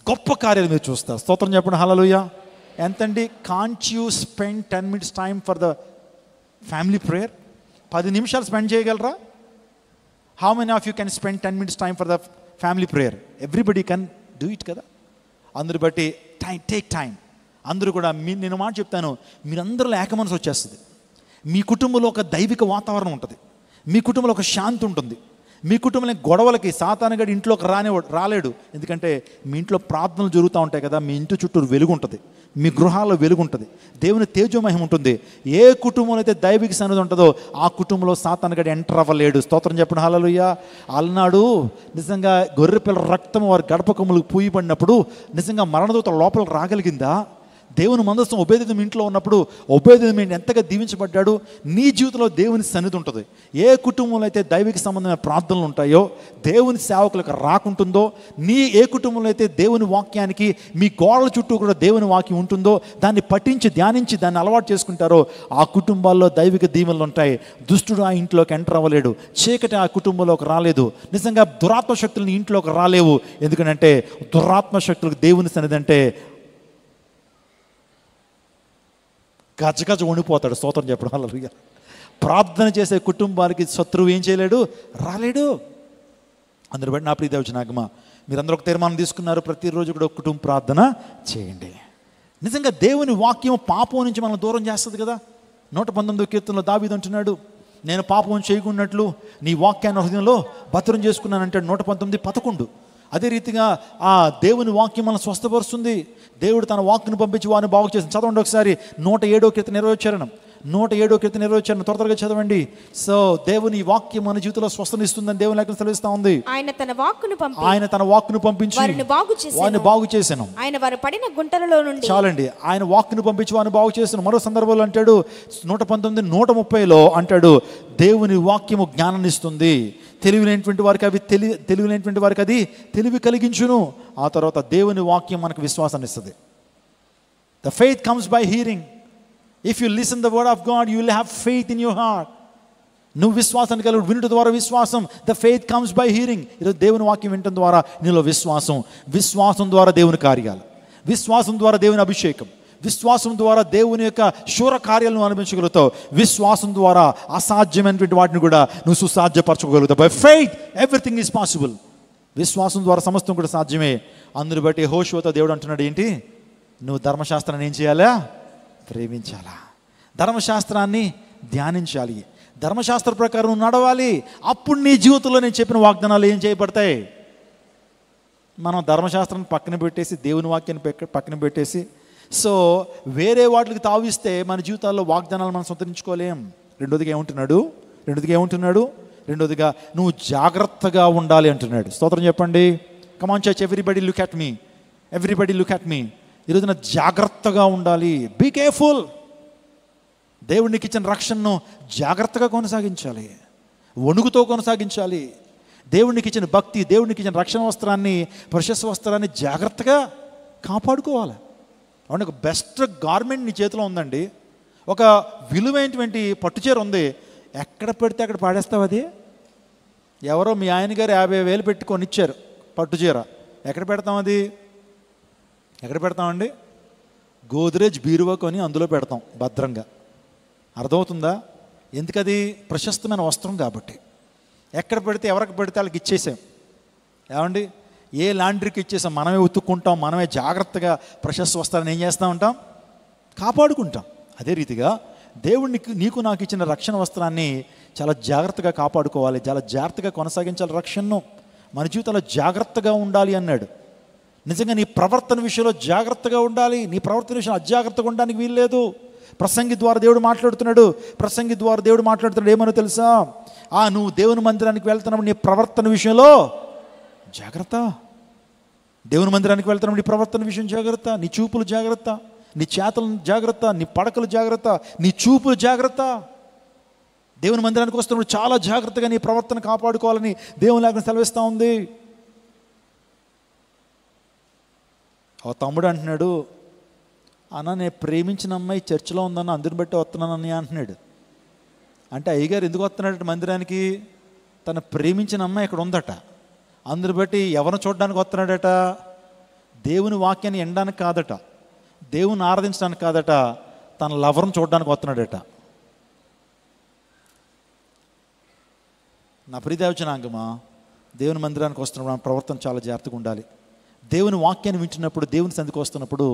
B: గొప్ప కార్యాలు మీరు చూస్తారు. స్తోత్రం చెప్పండి. హల్లెలూయా. ఎంతండి? Can't you spend 10 minutes time for the family prayer? 10 నిమిషాలు స్పెండ్ చేయగలరా? How many of you can spend 10 minutes time for the family prayer? Everybody can do it కదా. అందరు బట్టి టేక్ టైం. అందరూ కూడా నేను మాట చెప్తాను, మీరందరూ ఏక మనసు వచ్చేస్తుంది. మీ కుటుంబంలో ఒక దైవిక వాతావరణం ఉంటుంది, మీ కుటుంబంలో ఒక శాంతి ఉంటుంది. మీ కుటుంబంలో గొడవలకి సాతానుగాడు ఇంట్లోకి రాలేడు. ఎందుకంటే మీ ఇంట్లో ప్రార్థనలు జరుగుతూ ఉంటాయి కదా, మీ ఇంటి చుట్టూ వెలుగు ఉంటుంది, మీ గృహాల్లో వెలుగు ఉంటుంది, దేవుని తేజోమహిమ ఉంటుంది. ఏ కుటుంబంలో అయితే దైవిక సన్నిధి ఉంటుందో ఆ కుటుంబంలో సాతానుగాడు ఎంటర్ అవ్వలేడు. స్తోత్రం చెప్పండి. హల్లెలూయా. అలనాడు నిజంగా గొర్రెపిల్ల రక్తం వారి గడప కొమ్ములకు పూయబడినప్పుడు నిజంగా మరణదూత లోపలికి రాగలిగిందా? దేవుని మందసం ఒబేదెదోం ఇంట్లో ఉన్నప్పుడు ఒబేదెదోం ఎంతగా దీవించబడ్డాడు. నీ జీవితంలో దేవుని సన్నిధి ఉంటుంది. ఏ కుటుంబంలో అయితే దైవిక సంబంధమైన ప్రార్థనలు ఉంటాయో, దేవుని సేవకులకు రాకుంటుందో, ఏ కుటుంబంలో అయితే దేవుని వాక్యానికి మీ గోడల చుట్టూ కూడా దేవుని వాక్యం ఉంటుందో, దాన్ని పఠించి ధ్యానించి దాన్ని అలవాటు చేసుకుంటారో ఆ కుటుంబాల్లో దైవిక దీవెనలు ఉంటాయి. దుష్టుడు ఆ ఇంట్లోకి ఎంటర్ అవ్వలేడు, చీకటి ఆ కుటుంబంలోకి రాలేదు. నిజంగా దురాత్మ శక్తులు ఇంట్లోకి రాలేవు. ఎందుకంటే దురాత్మ శక్తులకు దేవుని సన్నిధి అంటే గజగజ ఉండిపోతాడు. స్తోత్రం చెప్పడం వల్ల ప్రార్థన చేసే కుటుంబానికి శత్రువు ఏం చేయలేడు, రాలేడు. అందరూ బట్టి నా ప్రియ దేవుని మీరందరూ ఒక తీర్మానం తీసుకున్నారు, ప్రతిరోజు కూడా కుటుంబ ప్రార్థన చేయండి. నిజంగా దేవుని వాక్యం పాపం నుంచి మనం దూరం చేస్తుంది కదా. 119వ కీర్తనలో దావీదు అంటున్నాడు, నేను పాపం చేయకున్నట్లు నీ వాక్యాన్ని హృదయంలో భద్రం చేసుకున్నానంటాడు. 119:11. అదే రీతిగా ఆ దేవుని వాక్యం మనం స్వస్థపరుస్తుంది. దేవుడు తన వాక్యను పంపించి వారిని బాగు చేసింది. చదవండి ఒకసారి 107వ కీర్తన 20వ చరణం. 107వ కీర్తన 20వ చరణం త్వరగా చదవండి. సో దేవుని వాక్యం మన జీవితంలో స్వస్థనిస్తుందని దేవుని లేఖనం సెలవిస్తా ఉంది. ఆయన తన వాక్కును పంపించి వారిని బాగు చేశాను. ఆయన వారు పడిన గుంటలలో నుండి, చాలండి, ఆయన వాక్కును పంపించి వారిని బాగు చేశాను. మరో సందర్భంలో అంటాడు 119, 130లో అంటాడు, దేవుని వాక్యము జ్ఞానాన్ని ఇస్తుంది, తెలివిలేనటువంటి వారికి అది తెలివి కలిగించును. ఆ తర్వాత దేవుని వాక్యం మనకు విశ్వాసాన్ని ఇస్తుంది. The faith comes by hearing. If you listen the word of God you will have faith in your heart. నువ్వు విశ్వాసాన్ని కలిగి వినుట ద్వారా విశ్వాసం. The faith comes by hearing. ఈరోజు దేవుని వాక్యం వినటం ద్వారా నీలో విశ్వాసం ద్వారా దేవుని కార్యాలు, విశ్వాసం ద్వారా దేవుని అభిషేకం, విశ్వాసం ద్వారా దేవుని యొక్క శూర కార్యాలను అనుభవించగలుగుతావు. విశ్వాసం ద్వారా అసాధ్యమైనటువంటి వాటిని కూడా నువ్వు సుసాధ్యపరచగలుగుతావు. By faith everything is possible. విశ్వాసం ద్వారా సమస్తం కూడా సాధ్యమే. అందుని బట్టి యెహోషువతో దేవుడు అంటున్నాడు ఏంటి? నువ్వు ధర్మశాస్త్రాన్ని ఏం చేయాలా? ప్రేమించాలా. ధర్మశాస్త్రాన్ని ధ్యానించాలి. ధర్మశాస్త్ర ప్రకారం నువ్వు నడవాలి. అప్పుడు నీ జీవితంలో నేను చెప్పిన వాగ్దానాలు ఏం చేయబడతాయి? మనం ధర్మశాస్త్రాన్ని పక్కన పెట్టేసి, దేవుని వాక్యాన్ని పక్కన పెట్టేసి, సో వేరే వాటికి తావిస్తే మన జీవితాల్లో వాగ్దానాలు మనం సంతరించుకోలేం. రెండోదిగా ఏముంటున్నాడు? నువ్వు జాగ్రత్తగా ఉండాలి అంటున్నాడు. స్తోత్రం చెప్పండి. Come on church, everybody look at me. ఈరోజున జాగ్రత్తగా ఉండాలి. Be careful. దేవుడికి ఇచ్చిన రక్షణను జాగ్రత్తగా కొనసాగించాలి, వణుకుతో కొనసాగించాలి. దేవునికి ఇచ్చిన భక్తి, దేవునికి ఇచ్చిన రక్షణ వస్త్రాన్ని, ప్రశస్త వస్త్రాన్ని జాగ్రత్తగా కాపాడుకోవాలి. అవును, ఒక బెస్ట్ గార్మెంట్ నీ చేతిలో ఉందండి. ఒక విలువైనటువంటి పట్టుచీర ఉంది. ఎక్కడ పెడితే అక్కడ పాడేస్తావు. అది ఎవరో మీ ఆయన గారు 50,000 పెట్టి కొనిచ్చారు పట్టుచీర. ఎక్కడ పెడతాం? అది ఎక్కడ పెడతామండి? గోద్రేజ్ బీరువా కొని అందులో పెడతాం భద్రంగా. అర్థమవుతుందా? ఎందుకది? ప్రశస్తమైన వస్త్రం కాబట్టి. ఎక్కడ పెడితే ఎవరికి పెడితే వాళ్ళకి ఇచ్చేసాం. ఏమండి, ఏ లాండ్రీకి ఇచ్చేసాం, మనమే ఉతుక్కుంటాం, మనమే జాగ్రత్తగా ప్రశస్త వస్త్రాన్ని ఏం చేస్తూ ఉంటాం? కాపాడుకుంటాం. అదే రీతిగా దేవుడికి నీకు నాకు ఇచ్చిన రక్షణ వస్త్రాన్ని చాలా జాగ్రత్తగా కాపాడుకోవాలి, చాలా జాగ్రత్తగా కొనసాగించాలి. రక్షణను మన జీవితంలో జాగ్రత్తగా ఉండాలి అన్నాడు. నిజంగా నీ ప్రవర్తన విషయంలో జాగ్రత్తగా ఉండాలి. నీ ప్రవర్తన విషయంలో అజాగ్రత్తగా ఉండడానికి వీల్లేదు. ప్రసంగి ద్వారా దేవుడు మాట్లాడుతున్నాడు. ఏమనో తెలుసా? నువ్వు దేవుని మందిరానికి వెళ్తున్నప్పుడు నీ ప్రవర్తన విషయంలో జాగ్రత్త. దేవుని మందిరానికి వెళ్తున్నప్పుడు నీ ప్రవర్తన విషయం జాగ్రత్త. నీ చూపులు జాగ్రత్త, నీ చేతలు జాగ్రత్త, నీ పడకలు జాగ్రత్త, నీ చూపులు జాగ్రత్త. దేవుని మందిరానికి వస్తున్నప్పుడు చాలా జాగ్రత్తగా నీ ప్రవర్తన కాపాడుకోవాలని దేవుని లేఖనం సెలవిస్తూ ఉంది. ఆ తమ్ముడు అంటున్నాడు, అన్న నేను ప్రేమించిన అమ్మాయి చర్చిలో ఉందన్న, అందుని బట్టి వస్తున్నానని అంటున్నాడు. అంటే అయ్యగారు ఎందుకు వస్తున్నాడట మందిరానికి? తన ప్రేమించిన అమ్మాయి ఇక్కడ ఉందట, అందుని బట్టి ఎవరిని చూడడానికి వస్తున్నాడట? దేవుని వాక్యాన్ని వినడానికి కాదట, దేవుని ఆరాధించడానికి కాదట, తన లవర్ను చూడడానికి వస్తున్నాడట. నా ప్రియదేవచనాంగమా, దేవుని మందిరానికి వస్తున్నప్పుడు మన ప్రవర్తన చాలా జాగ్రత్తగా ఉండాలి. దేవుని వాక్యాన్ని వింటున్నప్పుడు, దేవుని సంధికి వస్తున్నప్పుడు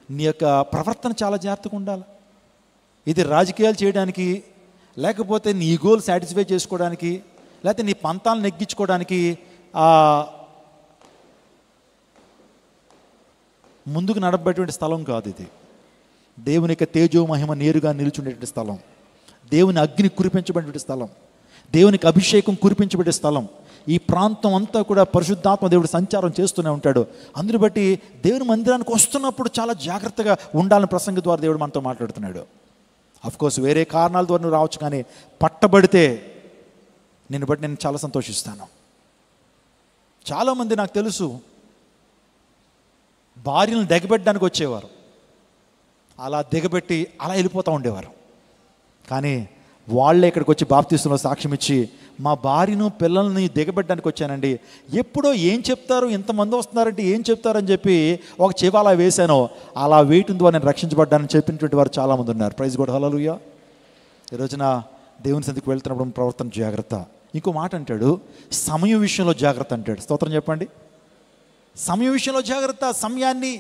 B: నీ యొక్క ప్రవర్తన చాలా జాగ్రత్తగా ఉండాలి. ఇది రాజకీయాలు చేయడానికి, లేకపోతే నీ గోల్ సాటిస్ఫై చేసుకోవడానికి, లేకపోతే నీ పంతాలను నెగ్గించుకోవడానికి ముందుకు నడబడేటువంటి స్థలం కాదు ఇది. దేవుని యొక్క తేజో మహిమ నేరుగా నిలుచుండేటువంటి స్థలం, దేవుని అగ్ని కురిపించబడేటువంటి స్థలం, దేవునికి అభిషేకం కురిపించబడే స్థలం. ఈ ప్రాంతం అంతా కూడా పరిశుద్ధాత్మ దేవుడు సంచారం చేస్తూనే ఉంటాడు. అందుని బట్టి దేవుని మందిరానికి వస్తున్నప్పుడు చాలా జాగ్రత్తగా ఉండాలని ప్రసంగం ద్వారా దేవుడు మనతో మాట్లాడుతున్నాడు. అఫ్కోర్స్ వేరే కారణాల ద్వారా నువ్వు రావచ్చు, కానీ పట్టబడితే నిన్ను బట్టి నేను చాలా సంతోషిస్తాను. చాలామంది నాకు తెలుసు భార్యను దిగబెట్టడానికి వచ్చేవారు, అలా దిగబెట్టి అలా వెళ్ళిపోతూ ఉండేవారు. కానీ వాళ్ళే ఇక్కడికి వచ్చి బాప్తీసంలో సాక్ష్యం ఇచ్చి, మా భార్యను పిల్లల్ని దిగబెట్టడానికి వచ్చానండి, ఎప్పుడో ఏం చెప్తారు, ఇంతమంది వస్తున్నారంటే ఏం చెప్తారని చెప్పి ఒక చెవి అలా వేశాను, అలా వేయటం ద్వారా నేను రక్షించబడ్డానని చెప్పినటువంటి వారు చాలామంది ఉన్నారు. ప్రైజ్ గాడ్, హల్లెలూయా. ఈ రోజున దేవుని సన్నిధికి వెళ్తున్నప్పుడు ప్రవర్తన జాగ్రత్త. ఇంకో మాట అంటాడు, సమయం విషయంలో జాగ్రత్త అంటాడు. స్తోత్రం చెప్పండి. సమయం విషయంలో జాగ్రత్త, సమయాన్ని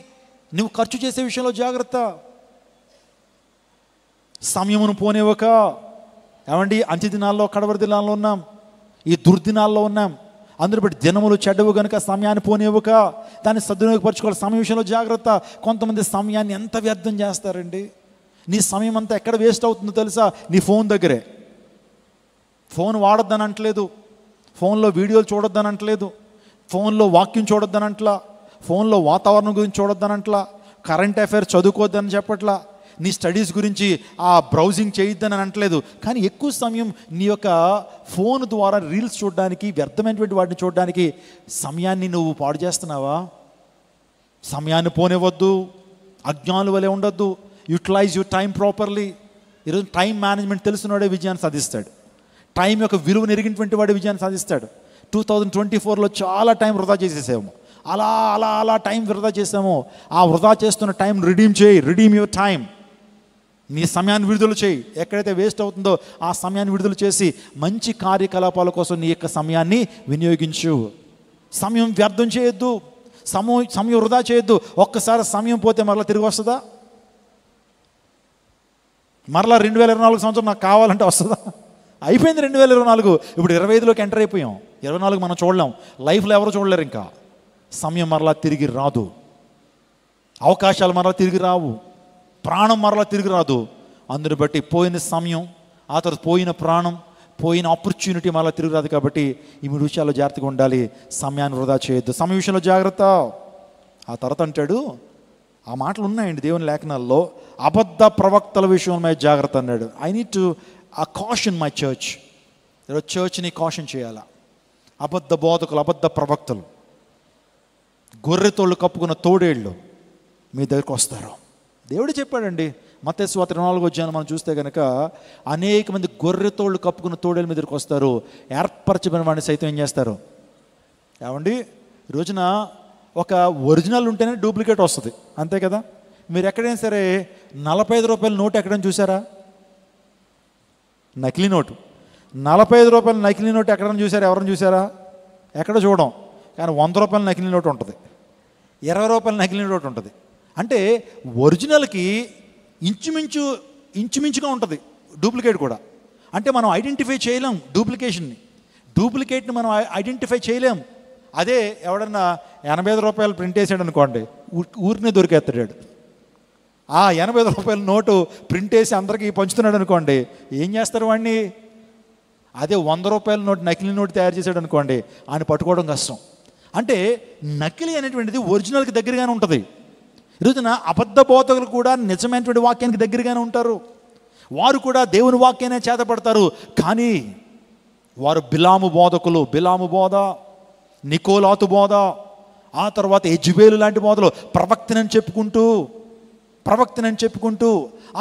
B: నువ్వు ఖర్చు చేసే విషయంలో జాగ్రత్త. సమయమును పోనివ్వక. ఏమండి, అంత్య దినాల్లో, కడవరి దినాల్లో ఉన్నాం, ఈ దుర్దినాల్లో ఉన్నాం. అందరూ బట్టి దినములు చెడ్డవు కనుక సమయాన్ని పోనివ్వక దాన్ని సద్వినియోగపరచుకోవాలి. సమయం విషయంలో జాగ్రత్త. కొంతమంది సమయాన్ని ఎంత వ్యర్థం చేస్తారండి. నీ సమయం అంతా ఎక్కడ వేస్ట్ అవుతుందో తెలుసా? నీ ఫోన్ దగ్గరే. ఫోన్ వాడొద్దని అంటలేదు, ఫోన్లో వీడియోలు చూడొద్దని అంటలేదు, ఫోన్లో వాక్యం చూడొద్దని అంటలా, ఫోన్లో వాతావరణం గురించి చూడొద్దని అంటలా, కరెంట్ అఫైర్స్ చదువుకోవద్దని చెప్పట్లా, నీ స్టడీస్ గురించి బ్రౌజింగ్ చేయొద్దని అంటలేదు. కానీ ఎక్కువ సమయం నీ యొక్క ఫోన్ ద్వారా రీల్స్ చూడడానికి, వ్యర్థమైనటువంటి వాటిని చూడడానికి సమయాన్ని నువ్వు పాడు చేస్తున్నావా? సమయాన్ని పోనివ్వద్దు, అజ్ఞానుల వలె ఉండొద్దు. Utilise your time properly. ఈరోజు టైం మేనేజ్మెంట్ తెలిసినవాడే విజయాన్ని సాధిస్తాడు. టైం యొక్క విలువను ఎరిగినటువంటి వాడే విజయాన్ని సాధిస్తాడు. 2024లో చాలా టైం వృధా చేసేసాము. అలా అలా అలా టైం వృధా చేసాము. ఆ వృధా చేస్తున్న టైం రిడీమ్ యువర్ టైం. నీ సమయాన్ని విడుదల చేయి. ఎక్కడైతే వేస్ట్ అవుతుందో ఆ సమయాన్ని విడుదల చేసి మంచి కార్యకలాపాల కోసం నీ యొక్క సమయాన్ని వినియోగించు. సమయం వ్యర్థం చేయొద్దు, సమయం వృధా చేయొద్దు. ఒక్కసారి సమయం పోతే మరలా తిరిగి వస్తుందా? మరలా 2024 సంవత్సరం నాకు కావాలంటే వస్తుందా? అయిపోయింది 2024. ఇప్పుడు 25లోకి ఎంటర్ అయిపోయాం. 24 మనం చూడలేం, లైఫ్లో ఎవరు చూడలేరు. ఇంకా సమయం మరలా తిరిగి రాదు, అవకాశాలు మరలా తిరిగి రావు, ప్రాణం మరలా తిరిగి రాదు. అందుని బట్టి పోయిన సమయం, ఆ తర్వాత పోయిన ప్రాణం, పోయిన ఆపర్చునిటీ మరలా తిరిగి రాదు. కాబట్టి ఈ 3 విషయాల్లో జాగ్రత్తగా ఉండాలి. సమయాన్ని వృధా చేయొద్దు, సమయ విషయంలో జాగ్రత్త. ఆ తర్వాత అంటాడు, ఆ మాటలు ఉన్నాయండి దేవుని లేఖనాల్లో, అబద్ధ ప్రవక్తల విషయంలో జాగ్రత్త అన్నాడు. I need to caution my church. ఈరోజు చర్చ్ని కాషన్ చేయాలా? అబద్ధ బోధకులు, అబద్ధ ప్రవక్తలు, గొర్రెతోళ్ళు కప్పుకున్న తోడేళ్ళు మీ దగ్గరికి వస్తారు. దేవుడు చెప్పాడండి, మత్తయి సువార్త 24 మనం చూస్తే కనుక అనేక మంది గొర్రెతోళ్ళు కప్పుకున్న తోడేళ్ళ మీ దగ్గరికి వస్తారు. ఏర్పరచబడిన వాడిని సైతం ఏం చేస్తారు? ఏమండి, ఈ రోజున ఒక ఒరిజినల్ ఉంటేనే డూప్లికేట్ వస్తుంది, అంతే కదా? మీరు ఎక్కడైనా సరే 45 రూపాయల నోటు ఎక్కడైనా చూసారా? నకిలీ నోటు, 45 రూపాయల నకిలీ నోటు ఎక్కడైనా చూసారా? ఎవరైనా చూసారా? ఎక్కడ చూడం. కానీ 100 రూపాయల నకిలీ నోటు ఉంటుంది, 20 రూపాయల నకిలీ నోటు ఉంటుంది. అంటే ఒరిజినల్కి ఇంచుమించుగా ఉంటుంది డూప్లికేట్ కూడా. అంటే మనం ఐడెంటిఫై చేయలేం డూప్లికేట్ని మనం ఐడెంటిఫై చేయలేం. అదే ఎవడన్నా 85 రూపాయలు ప్రింట్ వేసాడు అనుకోండి, ఊరినే దొరికేస్తాడు. ఆ 85 రూపాయల నోటు ప్రింట్ వేసి అందరికీ పంచుతున్నాడు అనుకోండి, ఏం చేస్తారు వాడిని? అదే 100 రూపాయల నోటు, నకిలీ నోటు తయారు చేశాడు అనుకోండి, ఆయన పట్టుకోవడం కష్టం. అంటే నకిలీ అనేటువంటిది ఒరిజినల్కి దగ్గరగానే ఉంటుంది. ఈరోజున అబద్ధ బోధకులు కూడా నిజమైనటువంటి వాక్యానికి దగ్గరగానే ఉంటారు. వారు కూడా దేవుని వాక్యాన్ని చేతపడతారు. కానీ వారు బిలాము బోధకులు, బిలాము బోధ, నికోలాతు బోధ, ఆ తర్వాత యెజబెలు లాంటి బోధలు, ప్రవక్తనని చెప్పుకుంటూ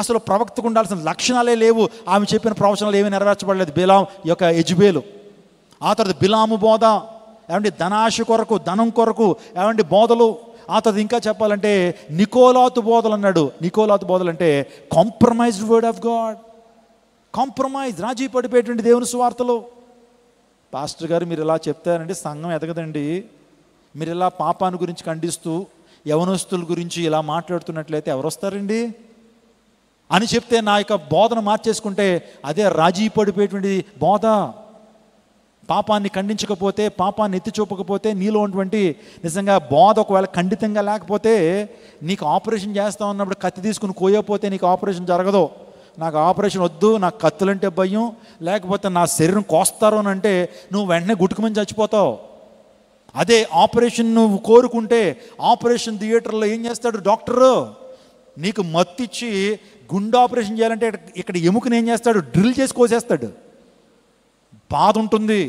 B: అసలు ప్రవక్తకు ఉండాల్సిన లక్షణాలే లేవు. ఆమె చెప్పిన ప్రవచనాలు ఏమీ నెరవేర్చబడలేదు బిలాం యొక్క యెజబెలు. ఆ తర్వాత బిలాము బోధ, ఏమంటే ధనాశ కొరకు, ధనం కొరకు ఏమంటే బోధలు. ఆ తర్వాత ఇంకా చెప్పాలంటే నికోలాతు బోధలు అన్నాడు. నికోలాతు బోధలు అంటే compromised word of God, compromise, రాజీ పడిపోయేటువంటి దేవుని సువార్తలు. పాస్టర్ గారు మీరు ఇలా చెప్తారంటే సంఘం ఎదగదండి, మీరు ఇలా పాపాన్ని గురించి ఖండిస్తూ యవనస్తుల గురించి ఇలా మాట్లాడుతున్నట్లయితే ఎవరు వస్తారండి అని చెప్తే నా యొక్క బోధన మార్చేసుకుంటే అదే రాజీ పడిపోయేటువంటి బోధ. పాపాన్ని ఖండించకపోతే, పాపాన్ని ఎత్తి చూపకపోతే, నీలో ఉన్నటువంటి నిజంగా బోధ ఒకవేళ ఖండితంగా లేకపోతే, నీకు ఆపరేషన్ చేస్తా ఉన్నప్పుడు కత్తి తీసుకుని కోయకపోతే నీకు ఆపరేషన్ జరగదు. నాకు ఆపరేషన్ వద్దు, నాకు కత్తులంటే భయం, లేకపోతే నా శరీరం కోస్తారు అని అంటే నువ్వు వెంటనే గుట్టుకుమని చచ్చిపోతావు. అదే ఆపరేషన్ నువ్వు కోరుకుంటే ఆపరేషన్ థియేటర్లో ఏం చేస్తాడు డాక్టరు? నీకు మత్తిచ్చి గుండె ఆపరేషన్ చేయాలంటే ఇక్కడ ఎముకని ఏం చేస్తాడు? డ్రిల్ చేసి కోసేస్తాడు. బాధ ఉంటుంది,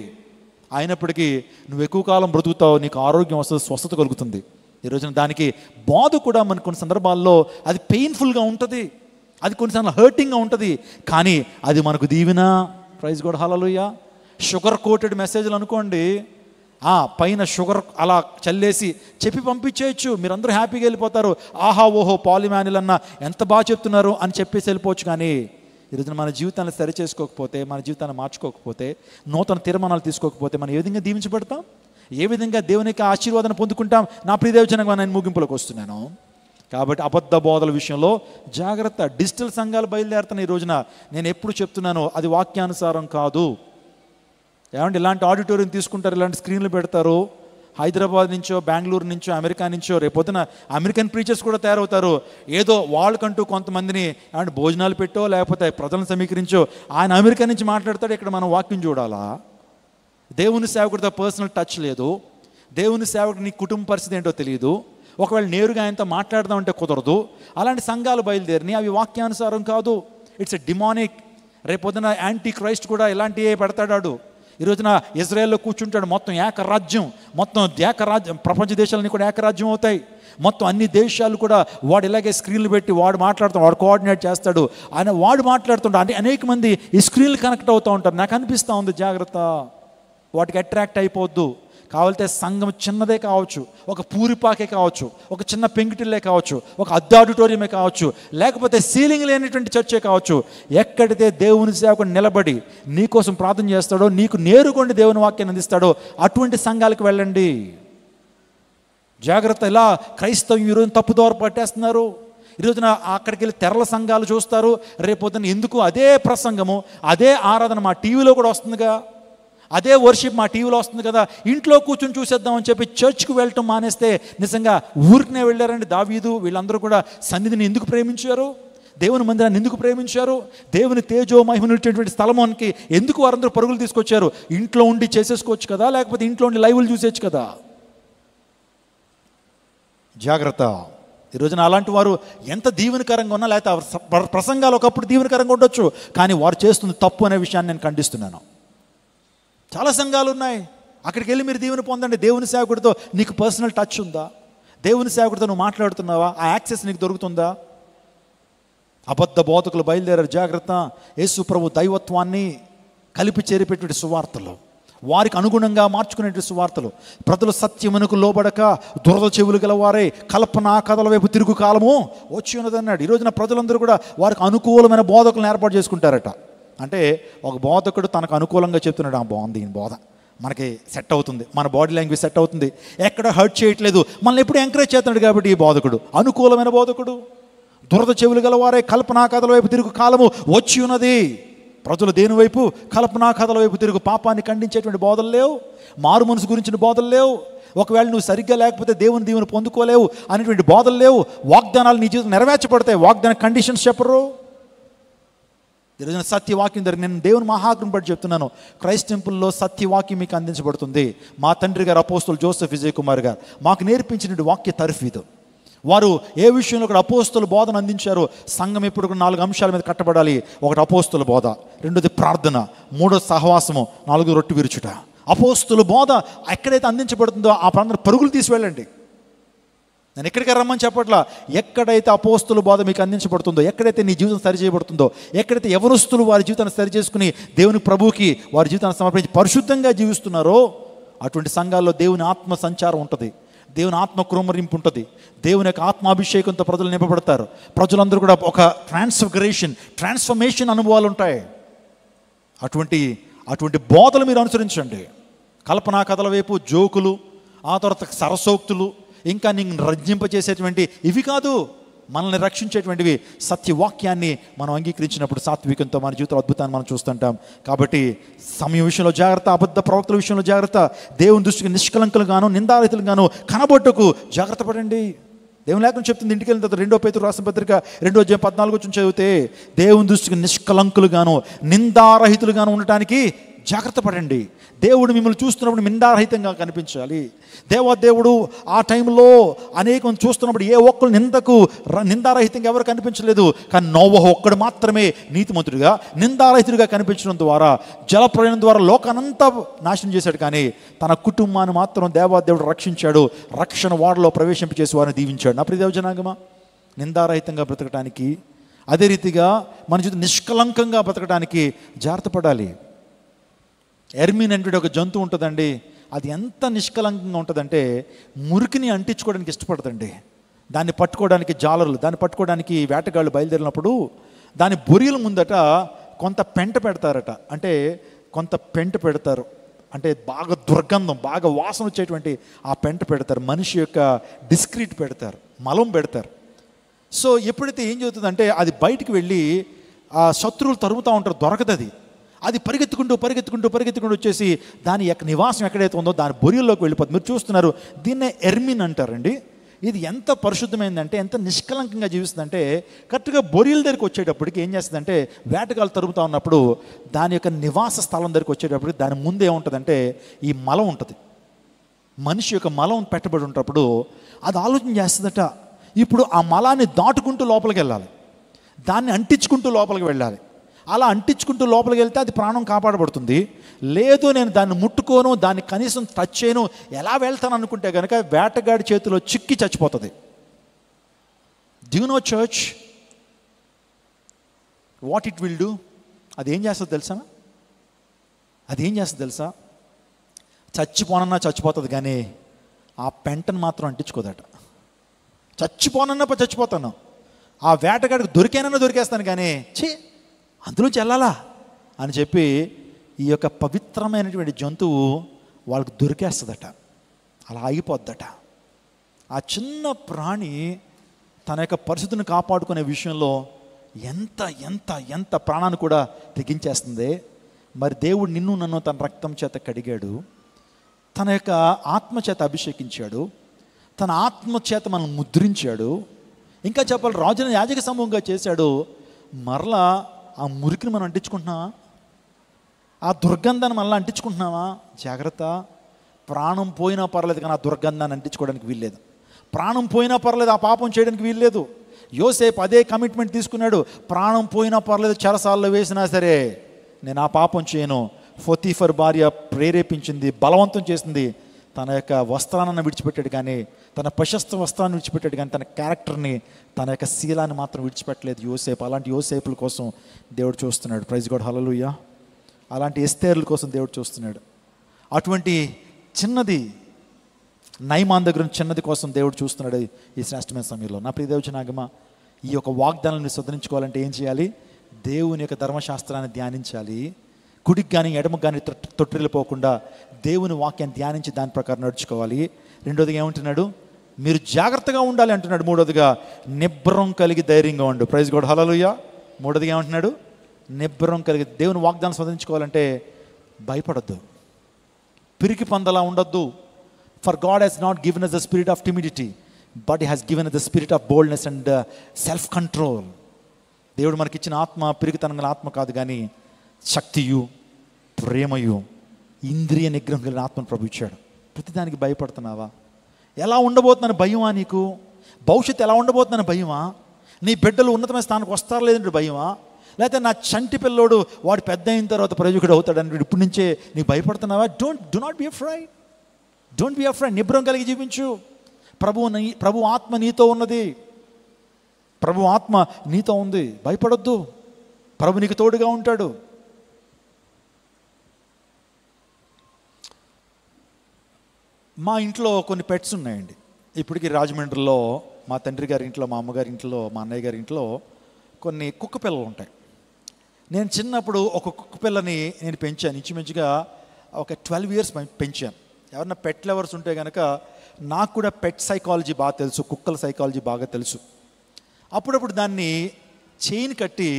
B: అయినప్పటికీ నువ్వు ఎక్కువ కాలం బ్రతుకుతావు, నీకు ఆరోగ్యం వస్తుంది, స్వస్థత కలుగుతుంది. ఈరోజున దానికి బాధ కూడా మనకు కొన్ని సందర్భాల్లో అది పెయిన్ఫుల్గా ఉంటుంది, అది కొన్నిసార్లు హర్టింగ్గా ఉంటుంది. కానీ అది మనకు దీవెన. ప్రైజ్ గాడ్, హల్లెలూయా. షుగర్ కోటెడ్ మెసేజ్లు అనుకోండి, పైన షుగర్ అలా చల్లేసి చెప్పి పంపించేయచ్చు, మీరందరూ హ్యాపీగా వెళ్ళిపోతారు. ఆహా ఓహో పాలిమానిల్ అన్న ఎంత బాగా చెప్తున్నారు అని చెప్పేసి వెళ్ళిపోవచ్చు. కానీ ఈరోజున మన జీవితాన్ని సరి చేసుకోకపోతే, మన జీవితాన్ని మార్చుకోకపోతే, నూతన తీర్మానాలు తీసుకోకపోతే మనం ఏ విధంగా దీవించబడతాం? ఏ విధంగా దేవునికి ఆశీర్వాదం పొందుకుంటాం? నా ప్రియదేవజనంగా నేను ముగింపులోకి వస్తున్నాను. కాబట్టి అబద్ధ బోధల విషయంలో జాగ్రత్త. డిజిటల్ సంఘాలు బయలుదేరుతున్నాయి ఈ రోజున. నేను ఎప్పుడు చెప్తున్నాను, అది వాక్యానుసారం కాదు. ఏమంటే ఇలాంటి ఆడిటోరియం తీసుకుంటారు, ఇలాంటి స్క్రీన్లు పెడతారు. హైదరాబాద్ నుంచో, బెంగళూరు నుంచో, అమెరికా నుంచో రేపొద్దున అమెరికన్ ప్రీచర్స్ కూడా తయారవుతారు. ఏదో వాళ్ళకంటూ కొంతమందిని ఏమంటే భోజనాలు పెట్టో లేకపోతే ప్రజలను సమీకరించో ఆయన అమెరికా నుంచి మాట్లాడతాడు. ఇక్కడ మనం వాక్యం చూడాలా? దేవుని సేవకుడితో పర్సనల్ టచ్ లేదు. దేవుని సేవకుడు నీ కుటుంబ పరిస్థితి ఏంటో తెలియదు. ఒకవేళ నేరుగా ఆయనతో మాట్లాడదామంటే కుదరదు. అలాంటి సంఘాలు బయలుదేరిని, అవి వాక్యానుసారం కాదు. It's a demonic. రేపొద్దున యాంటీ క్రైస్ట్ కూడా ఇలాంటివే పెడతాడు. ఈ రోజున ఇజ్రాయెల్లో కూర్చుంటాడు, మొత్తం ఏకరాజ్యం, ప్రపంచ దేశాలన్నీ కూడా ఏకరాజ్యం అవుతాయి. మొత్తం అన్ని దేశాలు కూడా వాడు ఇలాగే స్క్రీన్లు పెట్టి వాడు మాట్లాడుతాడు, వాడు కోఆర్డినేట్ చేస్తాడు. వాడు మాట్లాడుతుంటాడు. అంటే అనేక మంది ఈ స్క్రీన్లు కనెక్ట్ అవుతూ ఉంటారు. నాకు అనిపిస్తూ ఉంది, జాగ్రత్త, వాటికి అట్రాక్ట్ అయిపోవద్దు. కావాలంటే సంఘం చిన్నదే కావచ్చు, ఒక పూరిపాకే కావచ్చు, ఒక చిన్న పెంకుటిల్లే కావచ్చు, ఒక అద్దె ఆడిటోరియమే కావచ్చు, లేకపోతే సీలింగ్ లేనిటువంటి చర్చే కావచ్చు. ఎక్కడైతే దేవుని సేవకుడు నిలబడి నీకోసం ప్రార్థన చేస్తాడో, నీకు నేరుగొండి దేవుని వాక్యాన్ని అందిస్తాడో అటువంటి సంఘాలకు వెళ్ళండి. జాగ్రత్త. ఇలా క్రైస్తవం ఈరోజు తప్పుదోవ పట్టేస్తున్నారు. ఈరోజున అక్కడికి వెళ్ళి తెరల సంఘాలు చూస్తారు. రేపొద్దున ఎందుకు అదే ప్రసంగము, అదే ఆరాధన మా టీవీలో కూడా వస్తుందిగా, అదే వర్షిప్ మా టీవీలో వస్తుంది కదా, ఇంట్లో కూర్చొని చూసేద్దామని చెప్పి చర్చ్కి వెళ్ళటం మానేస్తే నిజంగా ఊరికనే వెళ్ళారండి. దావీదు వీళ్ళందరూ కూడా సన్నిధిని ఎందుకు ప్రేమించారు? దేవుని మందిరాన్ని ఎందుకు ప్రేమించారు? దేవుని తేజో మహిమనున్నటువంటి స్థలమానికి ఎందుకు వారందరూ పరుగులు తీసుకొచ్చారు? ఇంట్లో ఉండి చేసేసుకోవచ్చు కదా, లేకపోతే ఇంట్లో ఉండి లైవ్లు చూసేయచ్చు కదా. జాగ్రత్త. ఈరోజున అలాంటి వారు ఎంత దీవెనకరంగా ఉన్నా, లేకపోతే ప్రసంగాలు ఒకప్పుడు దీవెనకరంగా ఉండొచ్చు, కానీ వారు చేస్తుంది తప్పు అనే విషయాన్ని నేను ఖండిస్తున్నాను. చాలా సంఘాలు ఉన్నాయి, అక్కడికి వెళ్ళి మీరు దీవెన పొందండి. దేవుని సేవకుడితో నీకు పర్సనల్ టచ్ ఉందా? దేవుని సేవకుడితో నువ్వు మాట్లాడుతున్నావా? ఆ యాక్సెస్ నీకు దొరుకుతుందా? అబద్ధ బోధకులు బయలుదేరారు. జాగ్రత్త. యేసు ప్రభు దైవత్వాన్ని కలిపి చేరిపెట్టే సువార్తలు, వారికి అనుగుణంగా మార్చుకునేటువంటి సువార్తలు, ప్రజలు సత్యమునకు లోబడక దురద చెవులు గలవారే కల్పనా కథల వైపు తిరుగు కాలము వచ్చి ఉన్నదన్నాడు. ఈరోజున ప్రజలందరూ కూడా వారికి అనుకూలమైన బోధకులను ఏర్పాటు చేసుకుంటారట. అంటే ఒక బోధకుడు తనకు అనుకూలంగా చెప్తున్నాడు, ఆ బాగుంది, ఈ బోధ మనకి సెట్ అవుతుంది, మన బాడీ లాంగ్వేజ్ సెట్ అవుతుంది, ఎక్కడ హర్ట్ చేయట్లేదు, మనల్ని ఎప్పుడు ఎంకరేజ్ చేస్తున్నాడు. కాబట్టి ఈ బోధకుడు అనుకూలమైన బోధకుడు. దురద చెవులు గలవారే కల్పనా కథల వైపు తిరుగు కాలము వచ్చి ఉన్నది. ప్రజలు దేని వైపు? కల్పనా కథల వైపు తిరుగు. పాపాన్ని ఖండించేటువంటి బోధలు లేవు, మారు మనసు గురించిన బోధలు లేవు, ఒకవేళ నువ్వు సరిగ్గా లేకపోతే దేవుని దీవెన పొందుకోలేవు అనేటువంటి బోధలు లేవు. వాగ్దానాలు నీ జీవితం నెరవేర్చబడతాయి, వాగ్దాన కండిషన్స్ చెప్పరు. ఈరోజున సత్యవాక్యం దగ్గర నేను దేవుని మహాకృపను బట్టి చెప్తున్నాను, క్రైస్ట్ టెంపుల్లో సత్యవాక్యం మీకు అందించబడుతుంది. మా తండ్రి గారు అపోస్తలు జోసెఫ్ విజయ్ కుమార్ గారు మాకు నేర్పించిన వాక్య తర్ఫీదు. వారు ఏ విషయంలో కూడా అపోస్తల బోధన అందించారు. సంఘం ఎప్పుడు 4 అంశాల మీద కట్టబడాలి. ఒకటి అపోస్తల బోధ, రెండోది ప్రార్థన, మూడోది సహవాసము, 4 రొట్టె విరుచుట. అపోస్తల బోధ ఎక్కడైతే అందించబడుతుందో ఆ ప్రాంతం పరుగులు తీసి వెళ్ళండి. నేను ఎక్కడికి రమ్మని చెప్పట్లా. ఎక్కడైతే అపోస్తల బోధ మీకు అందించబడుతుందో, ఎక్కడైతే నీ జీవితం సరి చేయబడుతుందో, ఎక్కడైతే యవనస్తులు వారి జీవితాన్ని సరి చేసుకుని దేవుని ప్రభువుకి వారి జీవితాన్ని సమర్పించి పరిశుద్ధంగా జీవిస్తున్నారో అటువంటి సంఘాల్లో దేవుని ఆత్మ సంచారం ఉంటుంది, దేవుని ఆత్మ కృమరింపు ఉంటుంది, దేవుని యొక్క ఆత్మాభిషేకంతో ప్రజలు నింపబడతారు. ప్రజలందరూ కూడా ఒక ట్రాన్స్ఫర్మేషన్ అనుభవాలు ఉంటాయి. అటువంటి బోధలు మీరు అనుసరించండి. కల్పనా కథల వైపు జోకులు, ఆ తర్వాత సరసోక్తులు, ఇంకా నీకు రంజింపచేసేటువంటి ఇవి కాదు. మనల్ని రక్షించేటువంటివి సత్యవాక్యాన్ని మనం అంగీకరించినప్పుడు సాత్వికంతో మన జీవితంలో అద్భుతాన్ని మనం చూస్తుంటాం. కాబట్టి సమయం విషయంలో జాగ్రత్త, అబద్ధ ప్రవక్తల విషయంలో జాగ్రత్త, దేవుని దృష్టికి నిష్కలంకులుగాను నిందారహితులుగాను కనబొట్టుకు జాగ్రత్త పడండి. దేవుని లేఖనం చెప్తుంది, ఇంటికి వెళ్ళిన తర్వాత 2 పేతురు రాసిన పత్రిక 2:14 చదివితే దేవుని దృష్టికి నిష్కలంకులుగాను నిందారహితులుగాను ఉండటానికి జాగ్రత్త పడండి. దేవుడు మిమ్మల్ని చూస్తున్నప్పుడు నిందారహితంగా కనిపించాలి. దేవుడు ఆ టైంలో అనేకం చూస్తున్నప్పుడు ఏ ఒక్కరు నిందారహితంగా ఎవరు కనిపించలేదు. కానీ నోవహు ఒక్కడు మాత్రమే నీతిమంతుడిగా నిందారహితుడిగా కనిపించడం ద్వారా జలప్రళయం ద్వారా లోకానంతా నాశనం చేశాడు. కానీ తన కుటుంబాన్ని మాత్రం దేవుడు రక్షించాడు. రక్షణ వాడలో ప్రవేశింపచేసి వారిని దీవించాడు. నా ప్రియ దేవజనాంగమా, నిందారహితంగా బ్రతకడానికి, అదే రీతిగా మన జీవితం నిష్కలంకంగా బ్రతకడానికి జాగ్రత్త పడాలి. ఎర్మిన్ అంటే ఒక జంతువు ఉంటుందండి. అది ఎంత నిష్కలంకంగా ఉంటుందంటే మురికిని అంటించుకోవడానికి ఇష్టపడుతుంది. దాన్ని పట్టుకోవడానికి జాలరులు, దాన్ని పట్టుకోవడానికి వేటగాళ్ళు బయలుదేరినప్పుడు దాని బొరియల ముందట కొంత పెంట పెడతారట. అంటే కొంత పెంట పెడతారు, అంటే బాగా దుర్గంధం, బాగా వాసన వచ్చేటువంటి ఆ పెంట పెడతారు. మనిషి యొక్క డిస్క్రీట్ పెడతారు, మలం పెడతారు. సో ఎప్పుడైతే ఏం జరుగుతుందంటే అది బయటికి వెళ్ళి ఆ శత్రువులు తరుముతూ ఉంటారు, దొరకదు. అది పరిగెత్తుకుంటూ వచ్చేసి దాని యొక్క నివాసం ఎక్కడైతే ఉందో దాని బొరియల్లోకి వెళ్ళిపోతుంది. మీరు చూస్తున్నారు, దీన్నే ఎర్మిన్ అంటారండి. ఇది ఎంత పరిశుద్ధమైందంటే, ఎంత నిష్కలంకంగా జీవిస్తుందంటే, కరెక్ట్గా బొరియల దగ్గరికి వచ్చేటప్పటికి ఏం చేస్తుందంటే, వేటగాళ్ళు తరుముతూ ఉన్నప్పుడు దాని యొక్క నివాస స్థలం దగ్గరికి వచ్చేటప్పటికి దాని ముందు ఏముంటుందంటే ఈ మలం ఉంటుంది. మనిషి యొక్క మలం పెట్టబడి ఉన్నప్పుడు అది ఆలోచన చేస్తుందట, ఇప్పుడు ఆ మలాన్ని దాటుకుంటూ లోపలికి వెళ్ళాలి, దాన్ని అంటించుకుంటూ లోపలికి వెళ్ళాలి. అలా అంటించుకుంటూ లోపలికి వెళ్తే అది ప్రాణం కాపాడబడుతుంది. లేదు నేను దాన్ని ముట్టుకోను, దాన్ని కనీసం టచ్ చేయను, ఎలా వెళ్తాను అనుకుంటే కనుక వేటగాడి చేతిలో చిక్కి చచ్చిపోతుంది. Do you know church what it will do? అది ఏం చేస్తుంది తెలుసా? చచ్చిపోనన్నా చచ్చిపోతుంది, కానీ ఆ పెంటను మాత్రం అంటించుకోదట. చచ్చిపోనన్నా చచ్చిపోతాను, ఆ వేటగాడికి దొరికానన్నా దొరికేస్తాను, కానీ అందులోంచి వెళ్ళాలా అని చెప్పి ఈ యొక్క పవిత్రమైనటువంటి జంతువు వాళ్ళకి దొరికేస్తుందట, అలా ఆగిపోద్దట. ఆ చిన్న ప్రాణి తన యొక్క పరిస్థితిని కాపాడుకునే విషయంలో ఎంత ఎంత ఎంత ప్రాణాన్ని కూడా తెగించేస్తుంది. మరి దేవుడు నిన్ను నన్ను తన రక్తం చేత కడిగాడు, తన యొక్క ఆత్మ చేత అభిషేకించాడు, తన ఆత్మ చేత మనల్ని ముద్రించాడు, ఇంకా చెప్పాలి రాజుని యాజక సమూహంగా చేశాడు. మరలా ఆ మురికిని మనం అంటించుకుంటున్నావా? ఆ దుర్గంధాన్ని మళ్ళీ అంటించుకుంటున్నావా? జాగ్రత్త. ప్రాణం పోయినా పర్లేదు, కానీ ఆ దుర్గంధాన్ని అంటించుకోవడానికి వీల్లేదు. ప్రాణం పోయినా పర్లేదు, ఆ పాపం చేయడానికి వీల్లేదు. యోసేపు అదే కమిట్మెంట్ తీసుకున్నాడు. ప్రాణం పోయినా పర్లేదు, చెరసాల్లో వేసినా సరే నేను ఆ పాపం చేయను. పోతీఫర్ భార్య ప్రేరేపించింది, బలవంతం చేసింది. తన యొక్క వస్త్రాన్ని విడిచిపెట్టాడు, కానీ తన ప్రశస్త వస్త్రాన్ని విడిచిపెట్టాడు, కానీ తన క్యారెక్టర్ని, తన యొక్క శీలాన్ని మాత్రం విడిచిపెట్టలేదు యోసేపు. అలాంటి యోసేపుల కోసం దేవుడు చూస్తున్నాడు. ప్రైజ్ గాడ్, హల్లెలూయా. అలాంటి ఎస్తేరుల కోసం దేవుడు చూస్తున్నాడు. అటువంటి చిన్నది నయమాన్ దగ్గర చిన్నది కోసం దేవుడు చూస్తున్నాడు ఈ శ్రేష్టమైన సమయంలో. నా ప్రియ దేవుని, ఈ యొక్క వాగ్దానాన్ని సదరించుకోవాలంటే ఏం చేయాలి? దేవుని యొక్క ధర్మశాస్త్రాన్ని ధ్యానించాలి. కుడికి కానీ ఎడమకు కానీ తొట్టిల్లిపోకుండా దేవుని వాక్యాన్ని ధ్యానించి దాని ప్రకారం నడుచుకోవాలి. రెండోదిగా ఏమంటున్నాడు? మీరు జాగ్రత్తగా ఉండాలి అంటున్నాడు. మూడోదిగా నిబ్బరం కలిగి ధైర్యంగా ఉండు. ప్రైజ్ గాడ్, హల్లెలూయా. మూడోదిగా ఏమంటున్నాడు? నిబ్బరం కలిగి. దేవుని వాగ్దానం స్వదించుకోవాలంటే భయపడద్దు, పిరికి పందలా ఉండొద్దు. For God he's not given us the spirit of timidity, but he has given us the spirit of boldness and self control. దేవుడు మనకిచ్చిన ఆత్మ పిరికితనం గల ఆత్మ కాదు, కానీ శక్తియు ప్రేమయు ఇంద్రియ నిగ్రహం కలిగిన ఆత్మను ప్రభు ఇచ్చాడు. ప్రతిదానికి భయపడుతున్నావా? ఎలా ఉండబోతుందని భయమా నీకు? భవిష్యత్తు ఎలా ఉండబోతుందని భయమా? నీ బిడ్డలు ఉన్నతమైన స్థానానికి వస్తారా లేదంటే భయమా? లేకపోతే నా చంటి పిల్లోడు వాడు పెద్ద అయిన తర్వాత ప్రయోజకుడు అవుతాడని ఇప్పటి నుంచే నీకు భయపడుతున్నావా? Do not be afraid. Don't be afraid. నిబ్రం కలిగి జీవించు. ప్రభు ఆత్మ నీతో ఉన్నది. ప్రభు ఆత్మ నీతో ఉంది. భయపడొద్దు. ప్రభు నీకు తోడుగా ఉంటాడు. మా ఇంట్లో కొన్ని పెట్స్ ఉన్నాయండి. ఇప్పటికీ రాజమండ్రిలో మా తండ్రి గారి ఇంట్లో, మా అమ్మగారి ఇంట్లో, మా అన్నయ్య గారి ఇంట్లో కొన్ని కుక్క పిల్లలు ఉంటాయి. నేను చిన్నప్పుడు ఒక కుక్క పిల్లని నేను పెంచాను. ఇంచుమించుగా ఒక 12 years పెంచాను. ఎవరన్నా పెట్ లవర్స్ ఉంటే కనుక నాకు కూడా పెట్ సైకాలజీ బాగా తెలుసు, కుక్కల సైకాలజీ బాగా తెలుసు. అప్పుడప్పుడు దాన్ని చైన్ కట్టి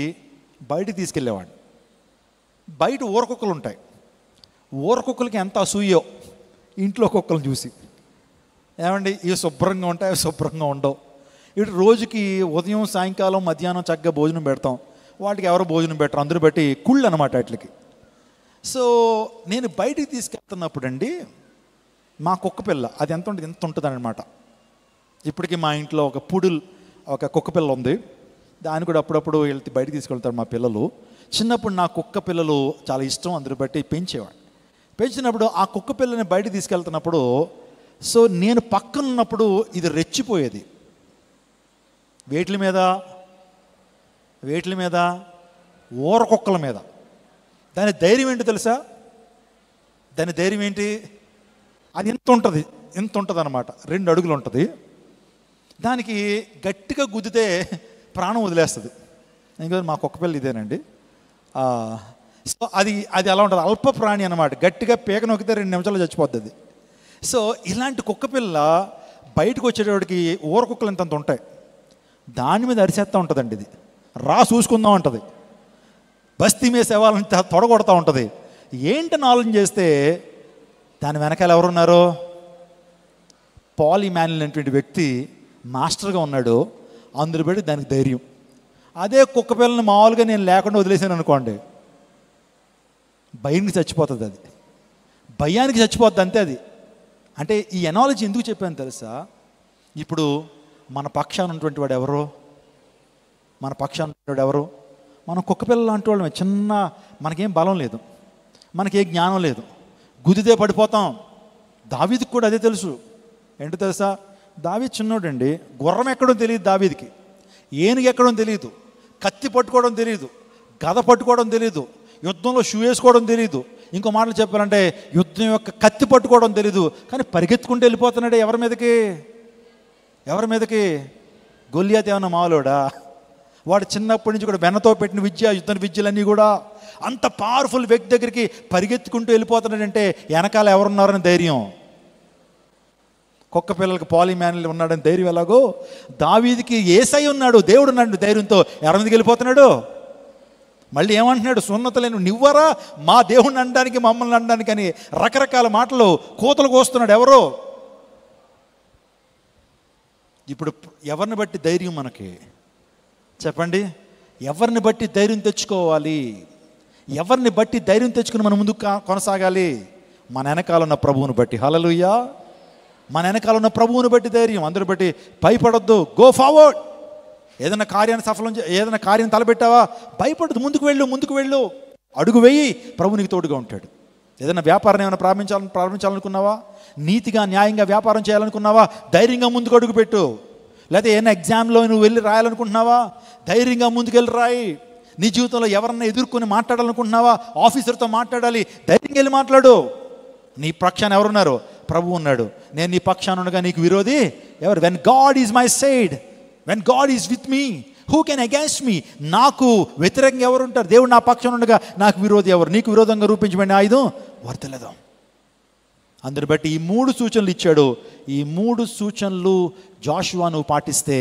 B: బయటికి తీసుకెళ్ళేవాడిని. బయట ఊర కుక్కలు ఉంటాయి. ఊర కుక్కలకి ఎంత అసూయో ఇంట్లో కుక్కలను చూసి. ఏమండి, ఇవి శుభ్రంగా ఉంటాయి, అవి శుభ్రంగా ఉండవు. ఇటు రోజుకి ఉదయం, సాయంకాలం, మధ్యాహ్నం చక్కగా భోజనం పెడతాం. వాటికి ఎవరు భోజనం పెట్టరు, అందరూ బట్టి కుళ్ళు అనమాట వాటికి. సో నేను బయటికి తీసుకెళ్తున్నప్పుడు అండి, మా కుక్క పిల్ల అది ఎంత ఉంటుంది అనమాట. ఇప్పటికీ మా ఇంట్లో ఒక కుక్క పిల్ల ఉంది. దాన్ని కూడా అప్పుడప్పుడు వెళ్తే బయటికి తీసుకెళ్తారు మా పిల్లలు. చిన్నప్పుడు నా కుక్క పిల్లలు చాలా ఇష్టం, అందరూ బట్టి పెంచేవాడు. పెంచినప్పుడు ఆ కుక్క పిల్లని బయటికి తీసుకెళ్తున్నప్పుడు, సో నేను పక్కన ఉన్నప్పుడు ఇది రెచ్చిపోయేది. వేట్ల మీద ఊర కుక్కల మీద. దాని ధైర్యం ఏంటి తెలుసా? దాని ధైర్యం ఏంటి? అది ఇంత ఉంటుంది అనమాట, 2 అడుగులు ఉంటుంది. దానికి గట్టిగా గుద్దితే ప్రాణం వదిలేస్తుంది. ఇంకా మా కుక్క పిల్ల ఇదేనండి. సో అది అలా ఉంటుంది, అల్ప ప్రాణి అనమాట. గట్టిగా పీక నొక్కితే 2 నిమిషాలు చచ్చిపోద్ది. సో ఇలాంటి కుక్క పిల్ల బయటకు వచ్చేటప్పటికి ఊర కుక్కలు ఇంతంత ఉంటాయి. దాని మీద అరిసేస్తూ ఉంటుందండి. ఇది చూసుకుందాం ఉంటుంది. బస్తీ మీద సేవాలంటే తొడగొడతా ఉంటుంది. ఏంటని ఆలోచన చేస్తే దాని వెనకాల ఎవరున్నారు? పాల్ ఇమాన్యుయల్ అనేటువంటి వ్యక్తి మాస్టర్గా ఉన్నాడు. అందరూ బట్టి దానికి ధైర్యం. అదే కుక్క పిల్లని మామూలుగా నేను లేకుండా వదిలేసాను అనుకోండి, భయానికి చచ్చిపోతుంది. అది భయానికి చచ్చిపోద్ది అంతే. అది అంటే ఈ ఎనాలజీ ఎందుకు చెప్పాను తెలుసా? ఇప్పుడు మన పక్షాన ఉన్నటువంటి వాడు ఎవరు? మనం కుక్క పిల్లలు లాంటి వాళ్ళమే. మనకేం బలం లేదు, మనకేం జ్ఞానం లేదు, గుద్దితే పడిపోతాం. దావీదుకి కూడా అదే తెలుసు. ఏంటో తెలుసా? దావీదు చిన్నోడండి. గుర్రం ఎక్కడో తెలియదు దావీదుకి, ఏనుగు ఎక్కడో తెలియదు, కత్తి పట్టుకోవడం తెలియదు, గద పట్టుకోవడం తెలియదు, యుద్ధంలో షూ వేసుకోవడం తెలియదు, ఇంకో మాటలు చెప్పాలంటే యుద్ధం యొక్క కత్తి పట్టుకోవడం తెలీదు, కానీ పరిగెత్తుకుంటూ వెళ్ళిపోతున్నాడు. ఎవరి మీదకి? గొల్లియాత్ ఏమన్నా మాలోడా? వాడు చిన్నప్పటి నుంచి కూడా వెన్నతో పెట్టిన యుద్ధ విద్యలన్నీ కూడా అంత పవర్ఫుల్ వ్యక్తి దగ్గరికి పరిగెత్తుకుంటూ వెళ్ళిపోతున్నాడంటే వెనకాల ఎవరున్నారని ధైర్యం. కుక్క పిల్లలకి పాలిమాన్యుల్ ఉన్నాడని ధైర్యం ఎలాగో దావీదుకి యేసయ్య ఉన్నాడు, దేవుడు ఉన్నాడు ధైర్యంతో ఎవరి మీదకి వెళ్ళిపోతున్నాడు? మళ్ళీ ఏమంటున్నాడు? సున్నతలేను నువ్వరా మా దేవుడిని అనడానికి, మమ్మల్ని అనడానికి అని రకరకాల మాటలు కోతలు కోస్తున్నాడు. ఎవరో ఇప్పుడు ఎవరిని బట్టి ధైర్యం మనకి చెప్పండి? ఎవరిని బట్టి ధైర్యం తెచ్చుకోవాలి? ఎవరిని బట్టి ధైర్యం తెచ్చుకుని మనం ముందుకు కొనసాగాలి? మన వెనకాల ఉన్న ప్రభువుని బట్టి. హల్లెలూయా. మన వెనకాల ఉన్న ప్రభువుని బట్టి ధైర్యం. అందరి బట్టి భయపడొద్దు, గో ఫార్వర్డ్. ఏదైనా కార్యాన్ని ఏదైనా కార్యం తలపెట్టావా, భయపడద్దు, ముందుకు వెళ్ళు, అడుగు వేయి, ప్రభు నీకు తోడుగా ఉంటాడు. ఏదైనా వ్యాపారం ఏమైనా ప్రారంభించాలనుకున్నావా, నీతిగా న్యాయంగా వ్యాపారం చేయాలనుకున్నావా, ధైర్యంగా ముందుకు అడుగు పెట్టు. లేకపోతే ఏదైనా ఎగ్జామ్లో నువ్వు వెళ్ళి రాయాలనుకుంటున్నావా, ధైర్యంగా ముందుకెళ్ళి రాయి. నీ జీవితంలో ఎవరన్నా ఎదుర్కొని మాట్లాడాలనుకుంటున్నావా, ఆఫీసర్తో మాట్లాడాలి, ధైర్యంగా వెళ్ళి మాట్లాడు. నీ పక్షాన ఎవరున్నారు? ప్రభు ఉన్నాడు. నేను నీ పక్షాన ఉండగా నీకు విరోధి ఎవరు? When God is my side, when God is with me, who can against మీ? నాకు వ్యతిరేకంగా ఎవరు ఉంటారు? దేవుడు నా పక్షాన ఉండగా నాకు విరోధి ఎవరు? నీకు విరోధంగా రూపించబడిన ఆయుధం వర్తలేదాం. అందరిని బట్టి ఈ 3 సూచనలు ఇచ్చాడు. ఈ 3 సూచనలు జోషువా నువ్వు పాటిస్తే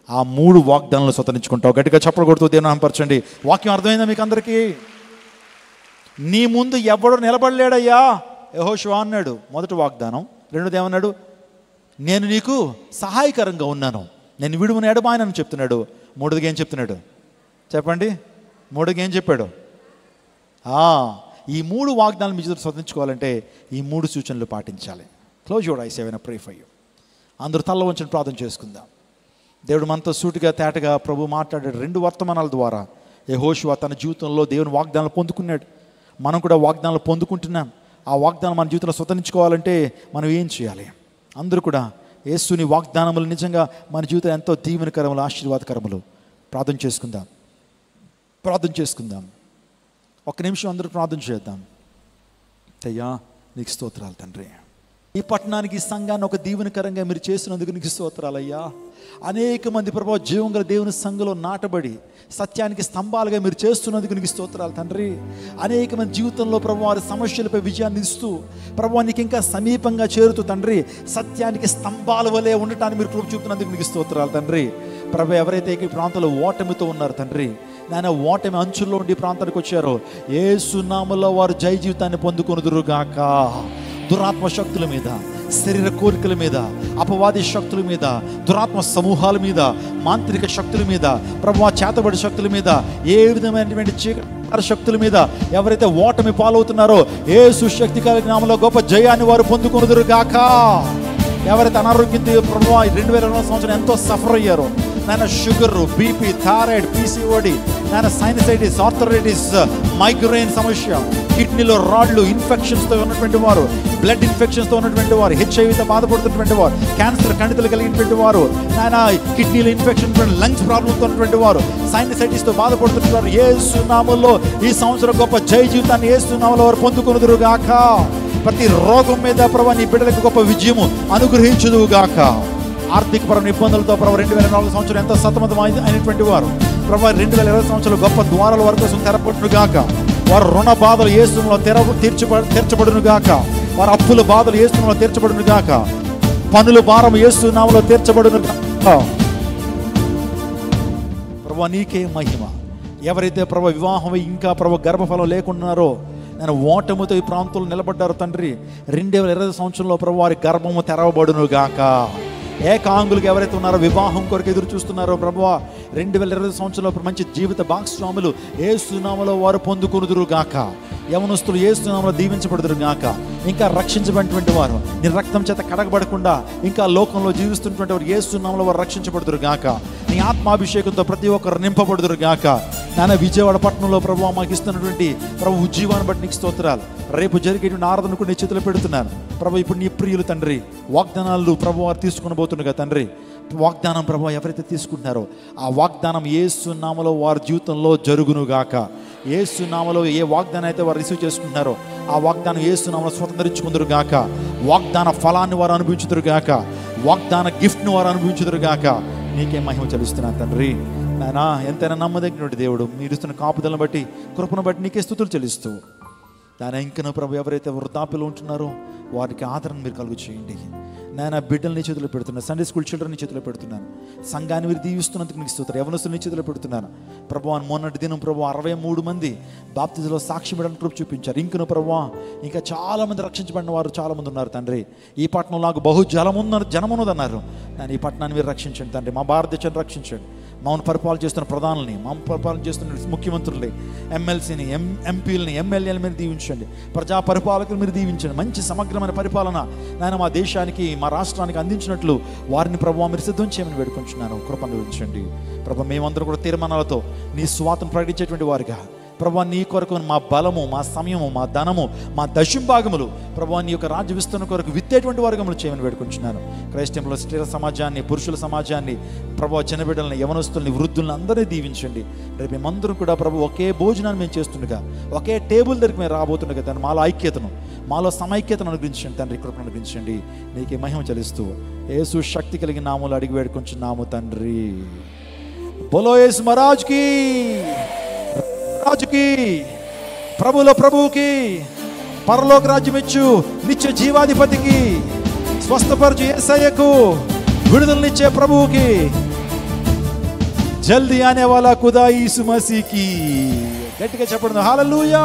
B: ఆ 3 వాగ్దానాలు స్వతంత్రించుకుంటావు. గట్టిగా చప్పలు కొడుతూ దేవుని నామపరచండి. వాక్యం అర్థమైందా మీకు అందరికీ? నీ ముందు ఎవడు నిలబడలేడయ్యా యెహోషువ అన్నాడు. మొదటి వాగ్దానం. రెండోది ఏమన్నాడు? నేను నీకు సహాయకరంగా ఉన్నాను, నేను విడువను ఎడబాయనని చెప్తున్నాడు. మూడోదిగా ఏం చెప్తున్నాడు చెప్పండి? మూడోదిగా ఏం చెప్పాడు? ఈ 3 వాగ్దానాలు మీ చేతులు స్వతంత్రించుకోవాలంటే ఈ 3 సూచనలు పాటించాలి. క్లోజ్ యువర్ ఐస్, ఏమైనా ప్రే ఫర్ యు. అందరూ తల్ల వంచని ప్రార్థన చేసుకుందాం. దేవుడు మనతో సూటిగా తేటగా ప్రభు మాట్లాడాడు 2 వర్తమానాల ద్వారా. యెహోషువ తన జీవితంలో దేవుని వాగ్దానాలు పొందుకున్నాడు. మనం కూడా వాగ్దానాలు పొందుకుంటున్నాం. ఆ వాగ్దానం మన జీవితంలో స్వతంత్రించుకోవాలంటే మనం ఏం చేయాలి? అందరూ కూడా యేసుని వాగ్దానములు నిజంగా మన జీవితం ఎంతో దీవెనకరములు, ఆశీర్వాదకరములు. ప్రార్థన చేసుకుందాం. ఒక్క నిమిషం అందరూ ప్రార్థన చేద్దాం. అయ్యా నీకు స్తోత్రాలు తండ్రి. ఈ పట్టణానికి, ఈ సంఘాన్ని ఒక దీవెనకరంగా మీరు చేసినందుకు నీకు స్తోత్రాలయ్యా. అనేక మంది ప్రభావ జీవం గల దేవుని సంఘంలో నాటబడి సత్యానికి స్తంభాలుగా మీరు చేస్తున్నందుకు నీకు స్తోత్రాలు తండ్రి. అనేక మంది జీవితంలో ప్రభు వారి సమస్యలపై విజయాన్ని ఇస్తూ ప్రభు నీకు ఇంకా సమీపంగా చేరుతూ తండ్రి సత్యానికి స్తంభాల వలె ఉండటాన్ని మీరు కృప చూపుతున్నందుకు నీకు స్తోత్రాలు తండ్రి. ప్రభు ఎవరైతే ఈ ప్రాంతంలో ఓటమితో ఉన్నారు తండ్రి, నాయన ఓటమి అంచుల్లో ఉండి ప్రాంతానికి వచ్చారో యేసు నామములో వారు జయ జీవితాన్ని పొందుకొనుదురుగాక. దురాత్మ శక్తుల మీద, శరీర కోరికల మీద, అపవాది శక్తుల మీద, దురాత్మ సమూహాల మీద, మాంత్రిక శక్తుల మీద, ప్రభువా చేతబడి శక్తుల మీద, ఏ విధమైనటువంటి చీకటి శక్తుల మీద ఎవరైతే ఓటమి పాలవుతున్నారో యేసు శక్తి కలిగిన నామములో గొప్ప జయాన్ని వారు పొందుకొనుదురుగాక. ఎవరైతే అనారోగ్యంతో ప్రభువా 2020 సంవత్సరం ఎంతో సఫర్ అయ్యారో నాయన, షుగర్, బీపీ, థైరాయిడ్, పీసీఓడి, నాయన సైనసైటిస్, ఆర్థరైటిస్, మైగ్రేన్ సమస్య, కిడ్నీలో రాళ్ళు, ఇన్ఫెక్షన్స్తో ఉన్నటువంటి వారు, బ్లడ్ ఇన్ఫెక్షన్స్తో ఉన్నటువంటి వారు, హెచ్ఐవితో బాధపడుతున్నటువంటి వారు, క్యాన్సర్ కణితులు కలిగినటువంటి వారు, నాయన కిడ్నీలో ఇన్ఫెక్షన్, లంగ్స్ ప్రాబ్లంతో ఉన్నటువంటి వారు, సైనసైటిస్తో బాధపడుతున్న వారు యేసు నామములో ఈ సంవత్సరం గొప్ప జయ జీవితాన్ని యేసు నామములో వారు పొందుకొనుదురుగాక. ప్రతి రోగం మీద ప్రభు నీ బిడ్డలకు గొప్ప విజయము అనుగ్రహించుదువుగాక. ఆర్థికపరమైన ఇబ్బందులతో ప్రభు 2004 సంవత్సరం ఎంతో సతమతం అయినటువంటి వారు ప్రభు 2020 సంవత్సరంలో గొప్ప ద్వారాల వారి కోసం తెరపడునుగాక. వారు రుణ బాధలు యేసులో తీర్చబడునుగాక. వారి అప్పుల బాధలు యేసులో తీర్చబడునుగాక. పనుల భారం యేసు నామములో తీర్చబడునుగాక. ప్రభు నీకే మహిమ. ఎవరైతే ప్రభు వివాహం ఇంకా ప్రభు గర్భఫలం లేకున్నారో నేను ఓటమితో ఈ ప్రాంతంలో నిలబడ్డారు తండ్రి, 2020 సంవత్సరంలో ప్రభు వారి గర్భము తెరవబడునుగాక. ఏకాంగులకు ఎవరైతే ఉన్నారో వివాహం కొరకు ఎదురు చూస్తున్నారో ప్రభువా 2020 సంవత్సరంలో మంచి జీవిత భాగస్వాములు యేసు నామములో వారు పొందుకొనుదురుగాక. యవనస్తులు యేసు నామములో దీవించబడుదురుగాక. ఇంకా రక్షించబడినటువంటి వారు నీ రక్తం చేత కడగబడకుండా ఇంకా లోకంలో జీవిస్తున్నటువంటి వారు యేసు నామములో వారు రక్షించబడుదురుగాక. నీ ఆత్మాభిషేకంతో ప్రతి ఒక్కరు నింపబడుదురుగాక. నాన్న విజయవాడ పట్టణంలో ప్రభువా మాకు ఇస్తున్నటువంటి ప్రభు ఉజ్జీవాన్ని బట్టి నీకు స్తోత్రాలు. రేపు జరిగేటువంటి ఆరాధనకు నీ చేతులు పెడుతున్నాను ప్రభు. ఇప్పుడు నీ ప్రియులు తండ్రి వాగ్దానాలు ప్రభు వారు తీసుకుని పోతుండగా తండ్రి, వాగ్దానం ప్రభు ఎవరైతే తీసుకుంటున్నారో ఆ వాగ్దానం యేసు నామములో వారి జీవితంలో జరుగునుగాక. యేసు నామములో ఏ వాగ్దానం అయితే వారు రిసీవ్ చేసుకుంటున్నారో ఆ వాగ్దానం యేసునామములో స్వతంత్రించుకుందరు గాక. వాగ్దాన ఫలాన్ని వారు అనుభవించుదురు గాక. వాగ్దాన గిఫ్ట్ను వారు అనుభవించుదురు గాక. నీకే మహిమ చెల్లిస్తున్నాను తండ్రి. నాయనా, ఎంతైనా నమ్మదగినటువంటి దేవుడు, మీరు ఇస్తున్న కాపుదలను బట్టి, కృపను బట్టి నీకే స్తుతులు చెల్లిస్తూ, నాయన ఇంకనూ ప్రభు ఎవరైతే వృద్ధాప్యలో ఉంటున్నారో వారికి ఆదరణ మీరు కలుగు చేయండి. నాయన బిడ్డల్ని చేతిలో పెడుతున్నాను, సండే స్కూల్ చిల్డ్రన్ని చేతిలో పెడుతున్నాను, సంఘాన్ని మీరు దీవిస్తున్నందుకు నీకు స్తుతులు, యవనస్తుల్ని చేతిలో పెడుతున్నాను ప్రభు. మొన్నటి దినం ప్రభు 63 మంది బాప్తిజంలో సాక్షి బిడ్డలను కృప చూపించారు. ఇంకనూ ప్రభు ఇంకా చాలామంది రక్షించబడిన వారు చాలామంది ఉన్నారు తండ్రి. ఈ పట్టణంలో నాకు బహు జనమున్నదన్నారు. నేను ఈ పట్టణాన్ని మీరు రక్షించండి తండ్రి. మా భారతదేశాన్ని రక్షించండి. మమ్మల్ని పరిపాలన చేస్తున్న ప్రధానుల్ని, మమ్మల్ని పరిపాలన చేస్తున్న ముఖ్యమంత్రుల్ని, ఎమ్మెల్సీని, ఎంపీలని, ఎమ్మెల్యేలు మీరు దీవించండి. ప్రజా పరిపాలకులు మీరు దీవించండి. మంచి సమగ్రమైన పరిపాలన నాయన మా దేశానికి, మా రాష్ట్రానికి అందించినట్లు వారిని ప్రభువా మీరు సిద్ధం చేయమని వేడుకుంటున్నాను. కృపను ఉంచండి ప్రభు. మేమందరం కూడా తీర్మానాలతో నీ స్వాతంత్రం ప్రకటించేటువంటి వారిగా ప్రభు, నీ కొరకు మా బలము, మా సమయము, మా ధనము, మా దశంభాగములు ప్రభు నీ యొక్క రాజ్య విస్తరణ కొరకు విత్తేటువంటి వారుగా చేయమని వేడుకుంటున్నాను. క్రైస్తవుల స్త్రీల సమాజాన్ని, పురుషుల సమాజాన్ని ప్రభు, చిన్నబిడ్డలని, యవనస్తుల్ని, వృద్ధుల్ని అందరినీ దీవించండి. రేపు మేమందరం కూడా ప్రభు ఒకే భోజనాన్ని మేము చేస్తుండగా, ఒకే టేబుల్ దగ్గరికి మేము రాబోతుండగా తండ్రి మాలో ఐక్యతను, మాలో సమైక్యతను అనుగ్రహించండి తండ్రి. కృపను అనుగ్రహించండి. నీకే మహిమ చెల్లిస్తూ యేసు శక్తి కలిగిన నామములో అడిగి వేడుకుంటున్నాము తండ్రి. బోలో యేసు మహారాజ్కి, రాజుకి, ప్రభుల ప్రభువుకి, పరలోక రాజ్యం ఇచ్చు నిత్య జీవాధిపతికి, స్వస్థపరచు యేసయ్యకు, విడుదలనిచ్చే ప్రభువుకి, జల్దీ ఆనే వాలా ఖుదా యీసు మసీకి. గట్టిగా చెప్పండి హల్లెలూయా.